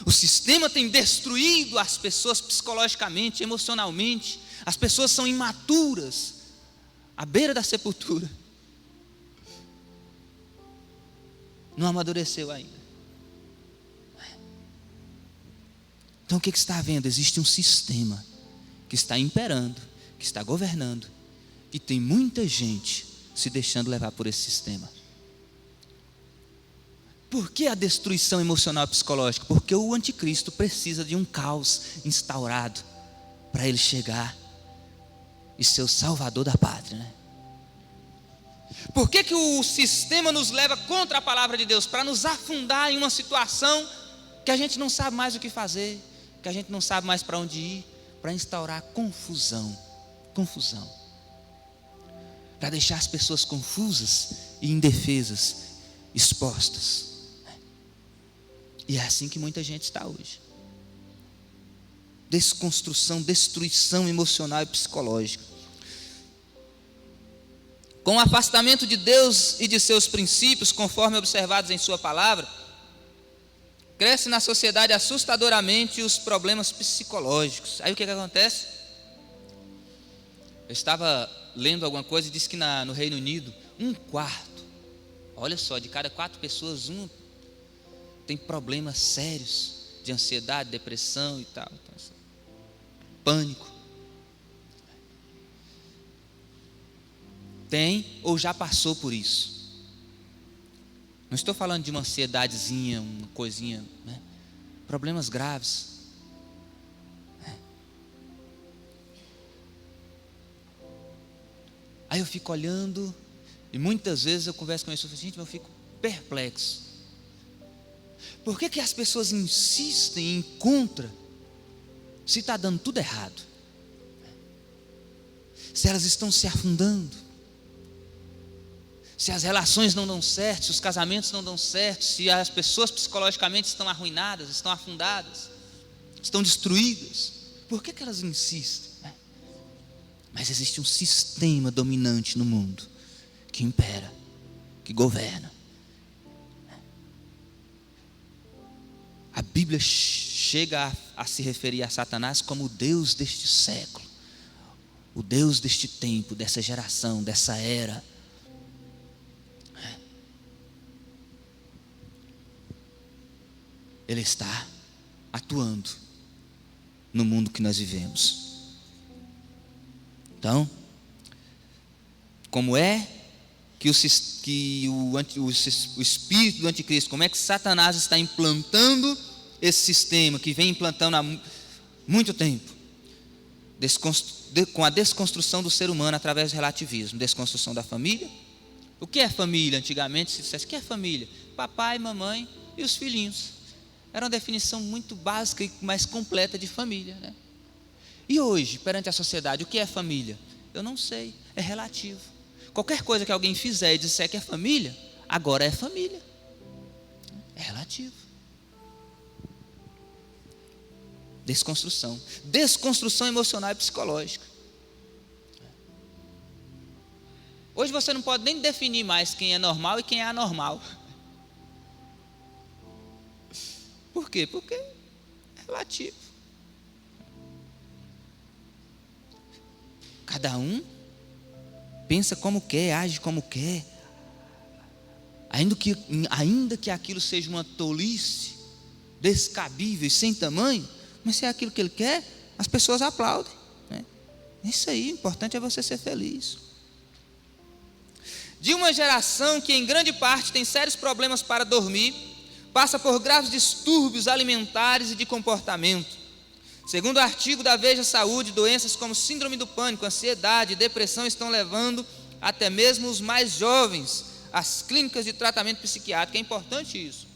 O sistema tem destruído as pessoas psicologicamente, emocionalmente. As pessoas são imaturas, à beira da sepultura. Não amadureceu ainda. Então o que você está vendo? Existe um sistema que está imperando, que está governando, e tem muita gente se deixando levar por esse sistema. Por que a destruição emocional e psicológica? Porque o anticristo precisa de um caos instaurado para ele chegar e ser o salvador da pátria, né? Por que o sistema nos leva contra a palavra de Deus? Para nos afundar em uma situação que a gente não sabe mais o que fazer, que a gente não sabe mais para onde ir, para instaurar confusão, para deixar as pessoas confusas e indefesas, expostas. E é assim que muita gente está hoje. Desconstrução, destruição emocional e psicológica. Com o afastamento de Deus e de seus princípios, conforme observados em sua palavra, cresce na sociedade assustadoramente os problemas psicológicos. Aí o que acontece? Eu estava lendo alguma coisa e disse que no Reino Unido, 1/4, olha só, de cada 4 pessoas, 1 tem problemas sérios de ansiedade, depressão e tal. Então, pânico. Tem ou já passou por isso. Não estou falando de uma ansiedadezinha, uma coisinha, né? Problemas graves. Aí eu fico olhando, e muitas vezes eu converso com isso, gente, eu fico perplexo. Por que as pessoas insistem em contra, se está dando tudo errado? Se elas estão se afundando, se as relações não dão certo, se os casamentos não dão certo, se as pessoas psicologicamente estão arruinadas, estão afundadas, estão destruídas, por que elas insistem? Mas existe um sistema dominante no mundo, que impera, que governa. A Bíblia chega a se referir a Satanás como o Deus deste século, o Deus deste tempo, dessa geração, dessa era. Ele está atuando no mundo que nós vivemos. Então, como é que o espírito do anticristo, como é que Satanás está implantando esse sistema que vem implantando há muito tempo? Com a desconstrução do ser humano através do relativismo, desconstrução da família. O que é família? Antigamente se dissesse, o que é família? Papai, mamãe e os filhinhos. Era uma definição muito básica e mais completa de família, né? E hoje, perante a sociedade, o que é família? Eu não sei, é relativo. Qualquer coisa que alguém fizer e disser que é família, agora é família. É relativo. Desconstrução. Desconstrução emocional e psicológica. Hoje você não pode nem definir mais quem é normal e quem é anormal. Por quê? Porque é relativo. Cada um pensa como quer, age como quer. Ainda que aquilo seja uma tolice, descabível e sem tamanho, mas se é aquilo que ele quer, as pessoas aplaudem, né? Isso aí, o importante é você ser feliz. De uma geração que em grande parte tem sérios problemas para dormir, passa por graves distúrbios alimentares e de comportamento. Segundo o artigo da Veja Saúde, doenças como síndrome do pânico, ansiedade e depressão estão levando até mesmo os mais jovens às clínicas de tratamento psiquiátrico. É importante isso.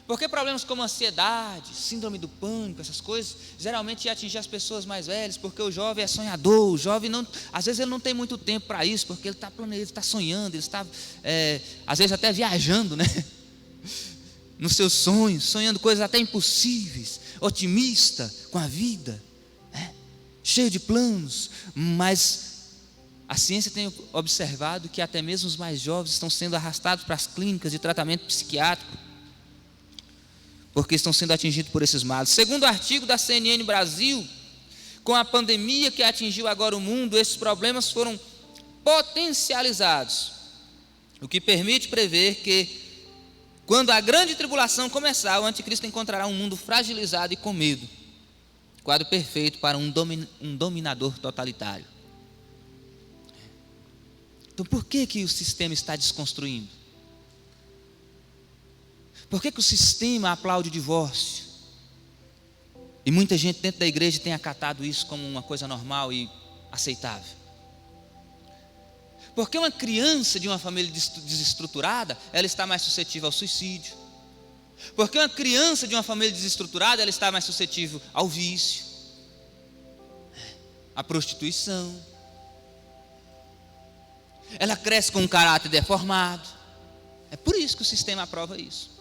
Porque problemas como ansiedade, síndrome do pânico, essas coisas, geralmente iam atingir as pessoas mais velhas, porque o jovem é sonhador, o jovem não, às vezes ele não tem muito tempo para isso, porque ele está planejando, ele está sonhando, ele está, às vezes até viajando, né? Nos seus sonhos, sonhando coisas até impossíveis, otimista com a vida, né? Cheio de planos, mas a ciência tem observado que até mesmo os mais jovens estão sendo arrastados para as clínicas de tratamento psiquiátrico, porque estão sendo atingidos por esses males. Segundo o artigo da CNN Brasil, com a pandemia que atingiu agora o mundo, esses problemas foram potencializados, o que permite prever que, quando a grande tribulação começar, o anticristo encontrará um mundo fragilizado e com medo. Quadro perfeito para um dominador totalitário. Então, por que o sistema está desconstruindo? Por que o sistema aplaude o divórcio? E muita gente dentro da igreja tem acatado isso como uma coisa normal e aceitável. Porque uma criança de uma família desestruturada, ela está mais suscetível ao suicídio. Porque uma criança de uma família desestruturada, ela está mais suscetível ao vício, à prostituição. Ela cresce com um caráter deformado. É por isso que o sistema aprova isso.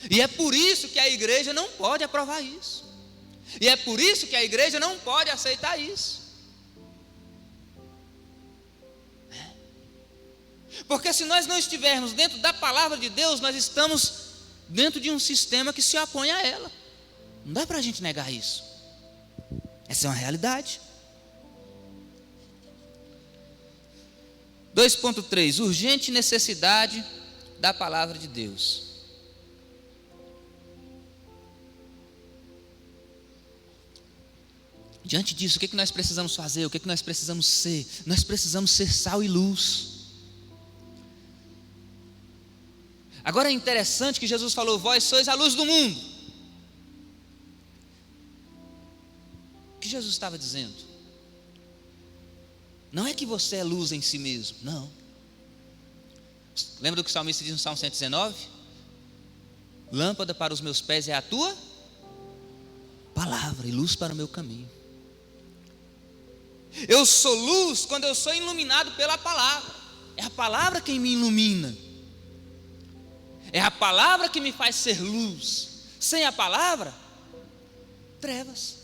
E é por isso que a igreja não pode aprovar isso. E é por isso que a igreja não pode aceitar isso. Porque se nós não estivermos dentro da palavra de Deus, nós estamos dentro de um sistema que se opõe a ela. Não dá para a gente negar isso. Essa é uma realidade. 2.3. Urgente necessidade da palavra de Deus. Diante disso, o que nós precisamos fazer? O que nós precisamos ser? Nós precisamos ser sal e luz. Agora é interessante que Jesus falou: vós sois a luz do mundo. O que Jesus estava dizendo? Não é que você é luz em si mesmo, não. Lembra do que o salmista diz no Salmo 119? Lâmpada para os meus pés é a tua palavra e luz para o meu caminho. Eu sou luz quando eu sou iluminado pela palavra. É a palavra quem me ilumina. É a palavra que me faz ser luz. Sem a palavra, trevas.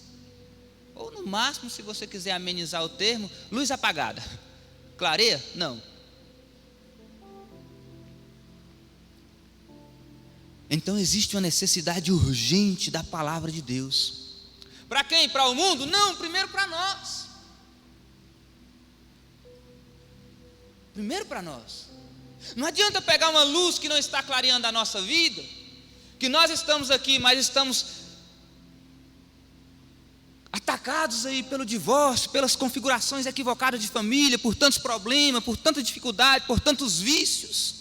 Ou no máximo, se você quiser amenizar o termo, luz apagada. Clareia? Não. Então existe uma necessidade urgente da palavra de Deus. Para quem? Para o mundo? Não, primeiro para nós. Primeiro para nós. Não adianta pegar uma luz que não está clareando a nossa vida, que nós estamos aqui, mas estamos atacados aí pelo divórcio, pelas configurações equivocadas de família, por tantos problemas, por tanta dificuldade, por tantos vícios.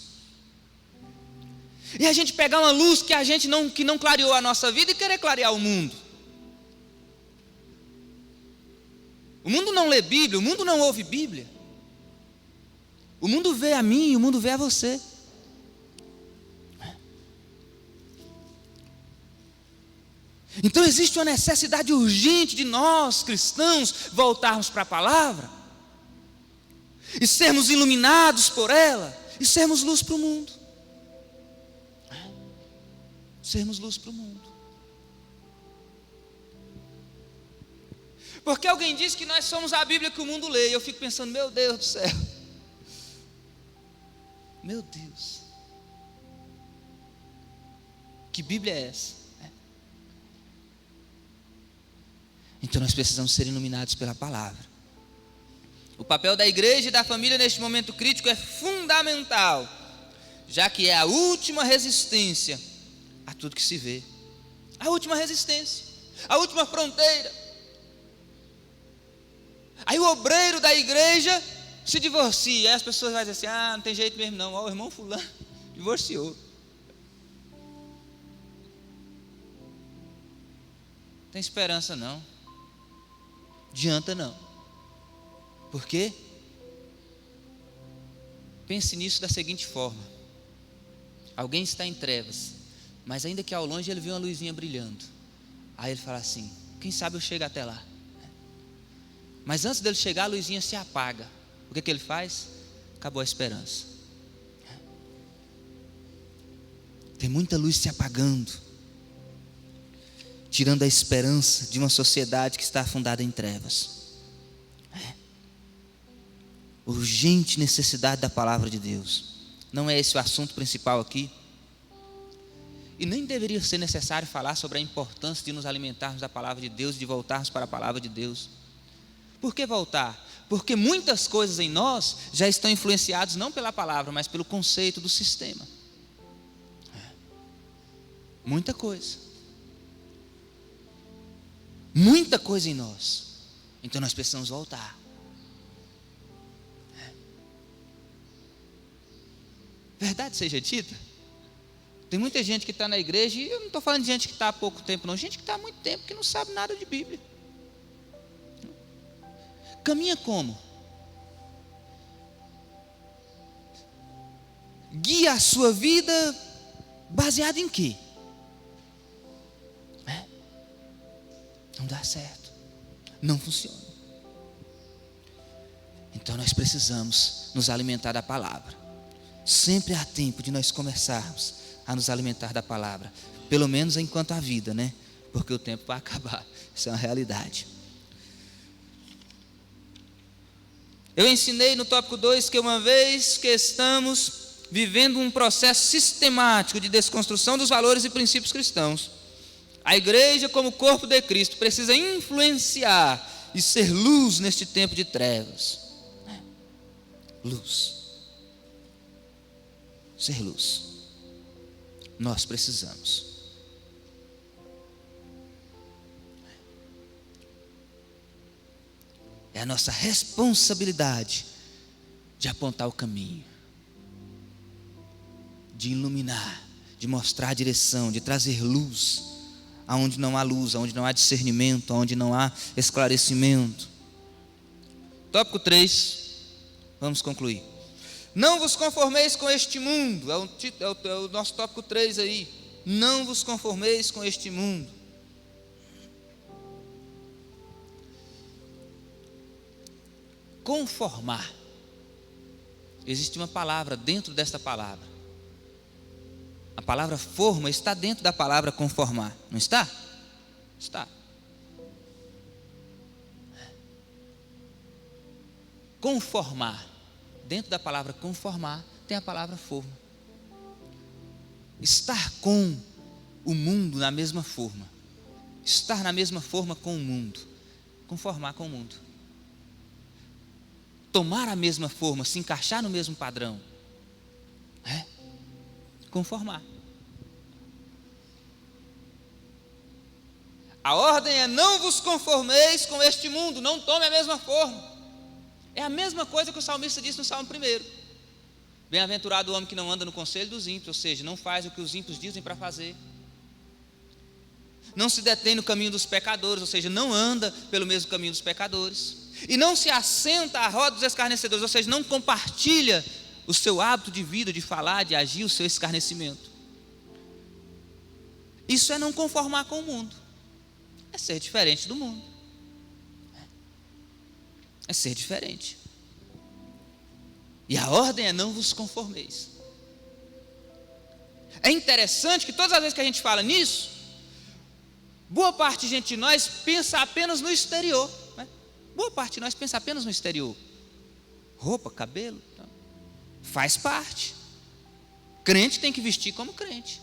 E a gente pegar uma luz que não clareou a nossa vida e querer clarear o mundo. O mundo não lê Bíblia, o mundo não ouve Bíblia. O mundo vê a mim, o mundo vê a você. Então existe uma necessidade urgente de nós, cristãos, voltarmos para a palavra e sermos iluminados por ela e sermos luz para o mundo. Sermos luz para o mundo. Porque alguém diz que nós somos a Bíblia que o mundo lê, e eu fico pensando, meu Deus do céu, meu Deus, que Bíblia é essa? Então nós precisamos ser iluminados pela palavra. O papel da igreja e da família neste momento crítico é fundamental, já que é a última resistência a tudo que se vê, a última resistência, a última fronteira. Aí o obreiro da igreja se divorcia, aí as pessoas vão dizer assim, não tem jeito mesmo não, o irmão fulano divorciou. Tem esperança não, adianta não. Por quê? Pense nisso da seguinte forma: alguém está em trevas, mas ainda que ao longe ele vê uma luzinha brilhando, aí ele fala assim, quem sabe eu chego até lá. Mas antes dele chegar, a luzinha se apaga. O que ele faz? Acabou a esperança. Tem muita luz se apagando, tirando a esperança de uma sociedade que está afundada em trevas. Urgente necessidade da palavra de Deus. Não é esse o assunto principal aqui. E nem deveria ser necessário falar sobre a importância de nos alimentarmos da palavra de Deus, de voltarmos para a palavra de Deus. Por que voltar? Porque muitas coisas em nós já estão influenciadas não pela palavra, mas pelo conceito do sistema. Muita coisa. Muita coisa em nós. Então nós precisamos voltar. Verdade seja dita, tem muita gente que está na igreja, e eu não estou falando de gente que está há pouco tempo não, gente que está há muito tempo, que não sabe nada de Bíblia. Caminha como? Guia a sua vida baseado em quê? Não dá certo, não funciona. Então nós precisamos nos alimentar da palavra. Sempre há tempo de nós começarmos a nos alimentar da palavra, pelo menos enquanto há vida, né? Porque o tempo vai acabar, isso é uma realidade. Eu ensinei no tópico 2 que uma vez que estamos vivendo um processo sistemático de desconstrução dos valores e princípios cristãos, a igreja, como corpo de Cristo, precisa influenciar e ser luz neste tempo de trevas. Luz. Ser luz. Nós precisamos. É a nossa responsabilidade de apontar o caminho, de iluminar, de mostrar a direção, de trazer luz aonde não há luz, aonde não há discernimento, aonde não há esclarecimento. Tópico 3, vamos concluir. Não vos conformeis com este mundo, é o nosso tópico 3 aí. Não vos conformeis com este mundo. Conformar. Existe uma palavra dentro desta palavra. A palavra forma está dentro da palavra conformar, não está? Está. Conformar. Dentro da palavra conformar tem a palavra forma. Estar com o mundo na mesma forma. Estar na mesma forma com o mundo. Conformar com o mundo. Tomar a mesma forma, se encaixar no mesmo padrão. Conformar. A ordem é: não vos conformeis com este mundo, não tome a mesma forma. É a mesma coisa que o salmista disse no Salmo 1. Bem-aventurado o homem que não anda no conselho dos ímpios, ou seja, não faz o que os ímpios dizem para fazer. Não se detém no caminho dos pecadores, ou seja, não anda pelo mesmo caminho dos pecadores. E não se assenta à roda dos escarnecedores, ou seja, não compartilha o seu hábito de vida, de falar, de agir, o seu escarnecimento. Isso é não conformar com o mundo. é ser diferente do mundo. É ser diferente. E a ordem é: não vos conformeis. É interessante que todas as vezes que a gente fala nisso, boa parte de nós pensa apenas no exterior, né? Boa parte de nós pensa apenas no exterior. Roupa, cabelo, faz parte. Crente tem que vestir como crente,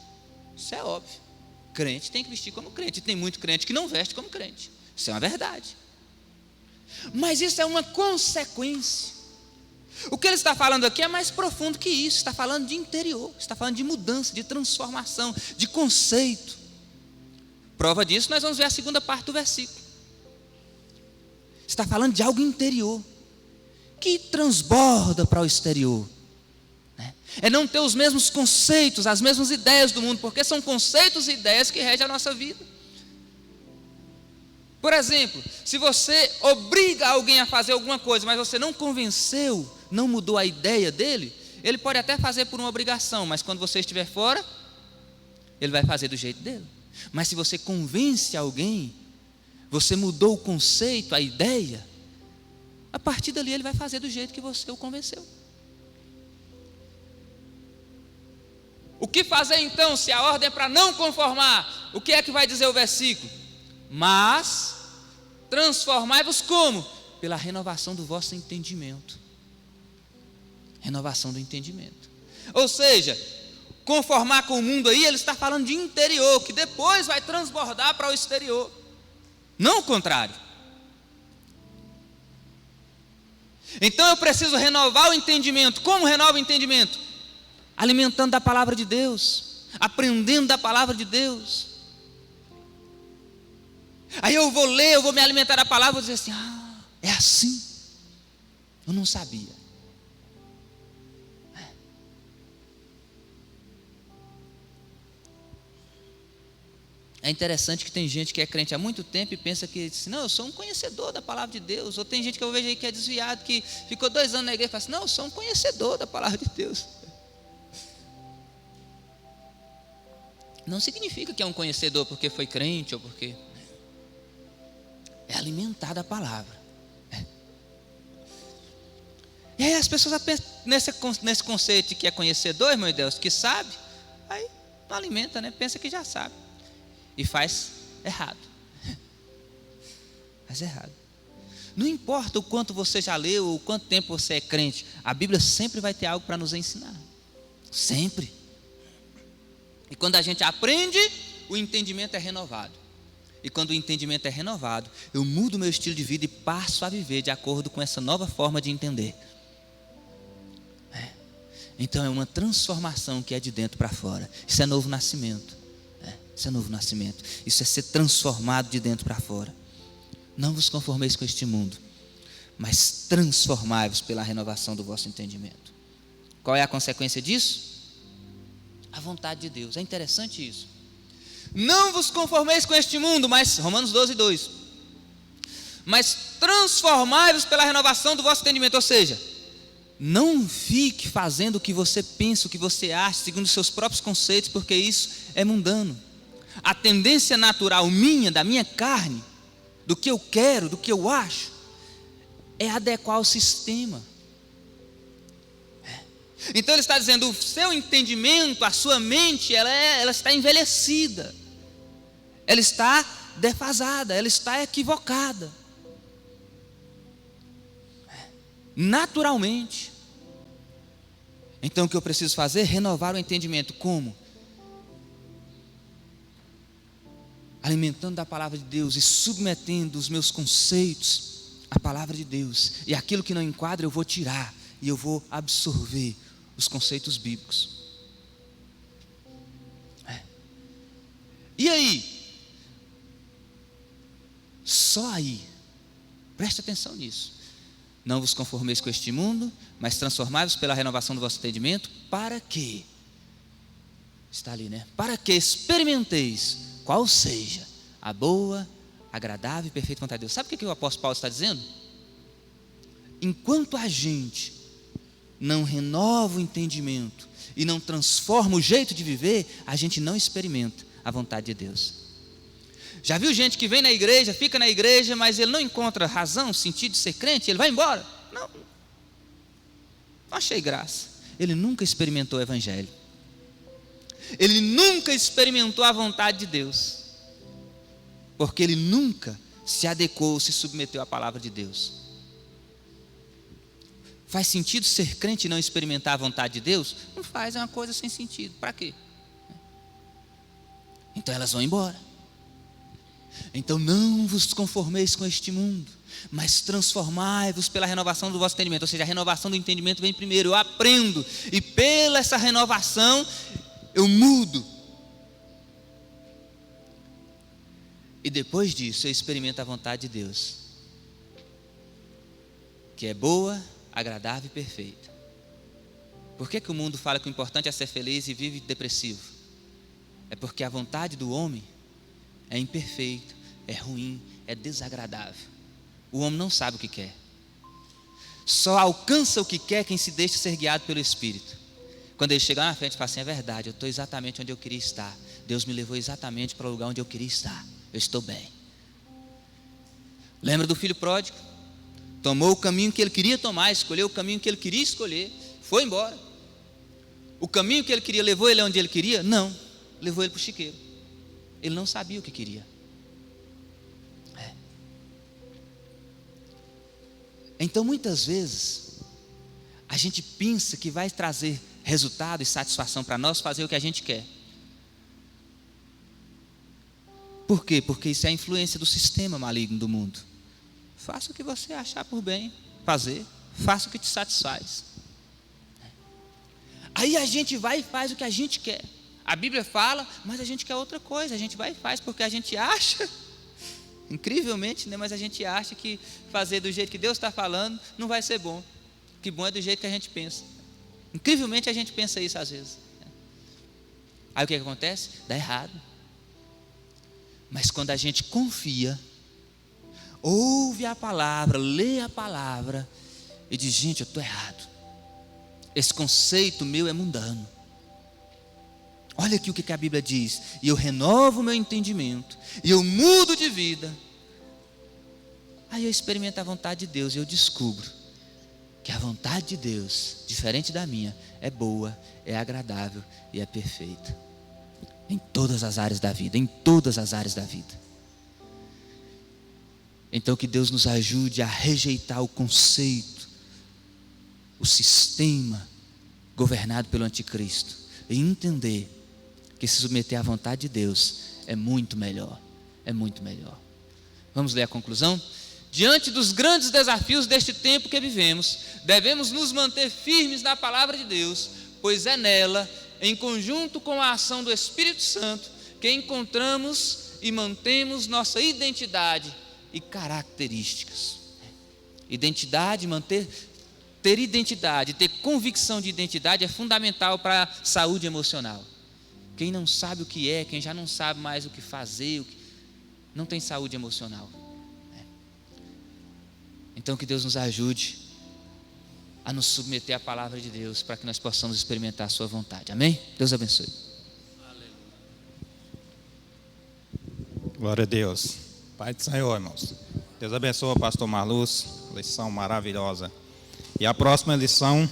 isso é óbvio. Crente tem que vestir como crente. E tem muito crente que não veste como crente, isso é uma verdade. Mas isso é uma consequência. O que ele está falando aqui é mais profundo que isso. Está falando de interior, está falando de mudança, de transformação, de conceito. Prova disso nós vamos ver a segunda parte do versículo. Está falando de algo interior, que transborda para o exterior. É não ter os mesmos conceitos, as mesmas ideias do mundo, porque são conceitos e ideias que regem a nossa vida. Por exemplo, se você obriga alguém a fazer alguma coisa, mas você não convenceu, não mudou a ideia dele, ele pode até fazer por uma obrigação, mas quando você estiver fora, ele vai fazer do jeito dele. Mas se você convence alguém, você mudou o conceito, a ideia, a partir dali ele vai fazer do jeito que você o convenceu. O que fazer então, se a ordem é para não conformar? O que é que vai dizer o versículo? Mas transformai-vos como? Pela renovação do vosso entendimento. Renovação do entendimento. Ou seja, conformar com o mundo aí, ele está falando de interior, que depois vai transbordar para o exterior. Não o contrário. Então eu preciso renovar o entendimento. Como renova o entendimento? Alimentando da palavra de Deus, aprendendo da palavra de Deus. Aí eu vou ler, eu vou me alimentar da palavra, vou dizer assim: ah, é assim? Eu não sabia. É interessante que tem gente que é crente há muito tempo e pensa que, não, eu sou um conhecedor da palavra de Deus. Ou tem gente que eu vejo aí que é desviado, que ficou 2 anos na igreja e fala assim: não, eu sou um conhecedor da palavra de Deus. Não significa que é um conhecedor porque foi crente ou porque... é alimentar da palavra. E aí as pessoas pensam nesse conceito de que é conhecedor, meu Deus, que sabe, aí não alimenta, né? Pensa que já sabe. E faz errado. Faz errado. Não importa o quanto você já leu, ou o quanto tempo você é crente, a Bíblia sempre vai ter algo para nos ensinar. Sempre. E quando a gente aprende, o entendimento é renovado. E quando o entendimento é renovado, eu mudo meu estilo de vida e passo a viver de acordo com essa nova forma de entender. Então é uma transformação que é de dentro para fora. Isso é novo nascimento. Isso é novo nascimento. Isso é ser transformado de dentro para fora. Não vos conformeis com este mundo, mas transformai-vos pela renovação do vosso entendimento. Qual é a consequência disso? A vontade de Deus. É interessante isso. Não vos conformeis com este mundo, mas, Romanos 12:2, mas transformai-vos pela renovação do vosso entendimento. Ou seja, não fique fazendo o que você pensa, o que você acha, segundo os seus próprios conceitos, porque isso é mundano. A tendência natural minha, da minha carne, do que eu quero, do que eu acho, é adequar ao sistema. Então ele está dizendo: o seu entendimento, a sua mente, ela está envelhecida, ela está defasada, ela está equivocada. Naturalmente. Então o que eu preciso fazer? Renovar o entendimento. Como? Alimentando da palavra de Deus e submetendo os meus conceitos à palavra de Deus. E aquilo que não enquadra eu vou tirar e eu vou absorver os conceitos bíblicos. E aí? Só aí. Preste atenção nisso. Não vos conformeis com este mundo, mas transformai-vos pela renovação do vosso entendimento. Para quê? Está ali, né? Para que experimenteis qual seja a boa, agradável e perfeita vontade de Deus. Sabe o que o apóstolo Paulo está dizendo? Enquanto a gente não renova o entendimento e não transforma o jeito de viver, a gente não experimenta a vontade de Deus. Já viu gente que vem na igreja, fica na igreja, mas ele não encontra razão, sentido de ser crente, ele vai embora? Não achei graça. Ele nunca experimentou o evangelho. Ele nunca experimentou a vontade de Deus. Porque ele nunca se adequou, se submeteu à palavra de Deus. Faz sentido ser crente e não experimentar a vontade de Deus? Não faz, é uma coisa sem sentido. Para quê? Então elas vão embora. Então não vos conformeis com este mundo, mas transformai-vos pela renovação do vosso entendimento. Ou seja, a renovação do entendimento vem primeiro. Eu aprendo, e pela essa renovação eu mudo. E depois disso eu experimento a vontade de Deus, que é boa, agradável e perfeita. Por que o mundo fala que o importante é ser feliz e vive depressivo? É porque a vontade do homem é imperfeita, é ruim, é desagradável. O homem não sabe o que quer. Só alcança o que quer quem se deixa ser guiado pelo Espírito. Quando ele chegar na frente e fala assim: é verdade, eu estou exatamente onde eu queria estar. Deus me levou exatamente para o lugar onde eu queria estar. Eu estou bem. Lembra do filho pródigo? Tomou o caminho que ele queria tomar, escolheu o caminho que ele queria escolher, foi embora. O caminho que ele queria levou ele onde ele queria? Não, levou ele para o chiqueiro. Ele não sabia o que queria. Então muitas vezes a gente pensa que vai trazer resultado e satisfação para nós fazer o que a gente quer. Por quê? Porque isso é a influência do sistema maligno do mundo. Faça o que você achar por bem fazer, faça o que te satisfaz. Aí a gente vai e faz o que a gente quer. A Bíblia fala, mas a gente quer outra coisa. A gente vai e faz porque a gente acha, incrivelmente, né? Mas a gente acha que fazer do jeito que Deus está falando não vai ser bom. Que bom é do jeito que a gente pensa. Incrivelmente a gente pensa isso às vezes. Aí o que acontece? Dá errado. Mas quando a gente confia, ouve a palavra, lê a palavra e diz: gente, eu estou errado. Esse conceito meu é mundano. Olha aqui o que a Bíblia diz: e eu renovo o meu entendimento, e eu mudo de vida. Aí eu experimento a vontade de Deus e eu descubro que a vontade de Deus, diferente da minha, é boa, é agradável e é perfeita. Em todas as áreas da vida, em todas as áreas da vida. Então que Deus nos ajude a rejeitar o conceito, o sistema governado pelo anticristo e entender que se submeter à vontade de Deus é muito melhor, é muito melhor. Vamos ler a conclusão? Diante dos grandes desafios deste tempo que vivemos, devemos nos manter firmes na palavra de Deus, pois é nela, em conjunto com a ação do Espírito Santo, que encontramos e mantemos nossa identidade e características. Identidade, ter identidade, ter convicção de identidade é fundamental para a saúde emocional. Quem não sabe o que é, quem já não sabe mais o que fazer, não tem saúde emocional. Então que Deus nos ajude a nos submeter à palavra de Deus, para que nós possamos experimentar a sua vontade. Amém? Deus abençoe. Glória a Deus. Pai do Senhor, irmãos. Deus abençoe o pastor Marluz, lição maravilhosa. E a próxima lição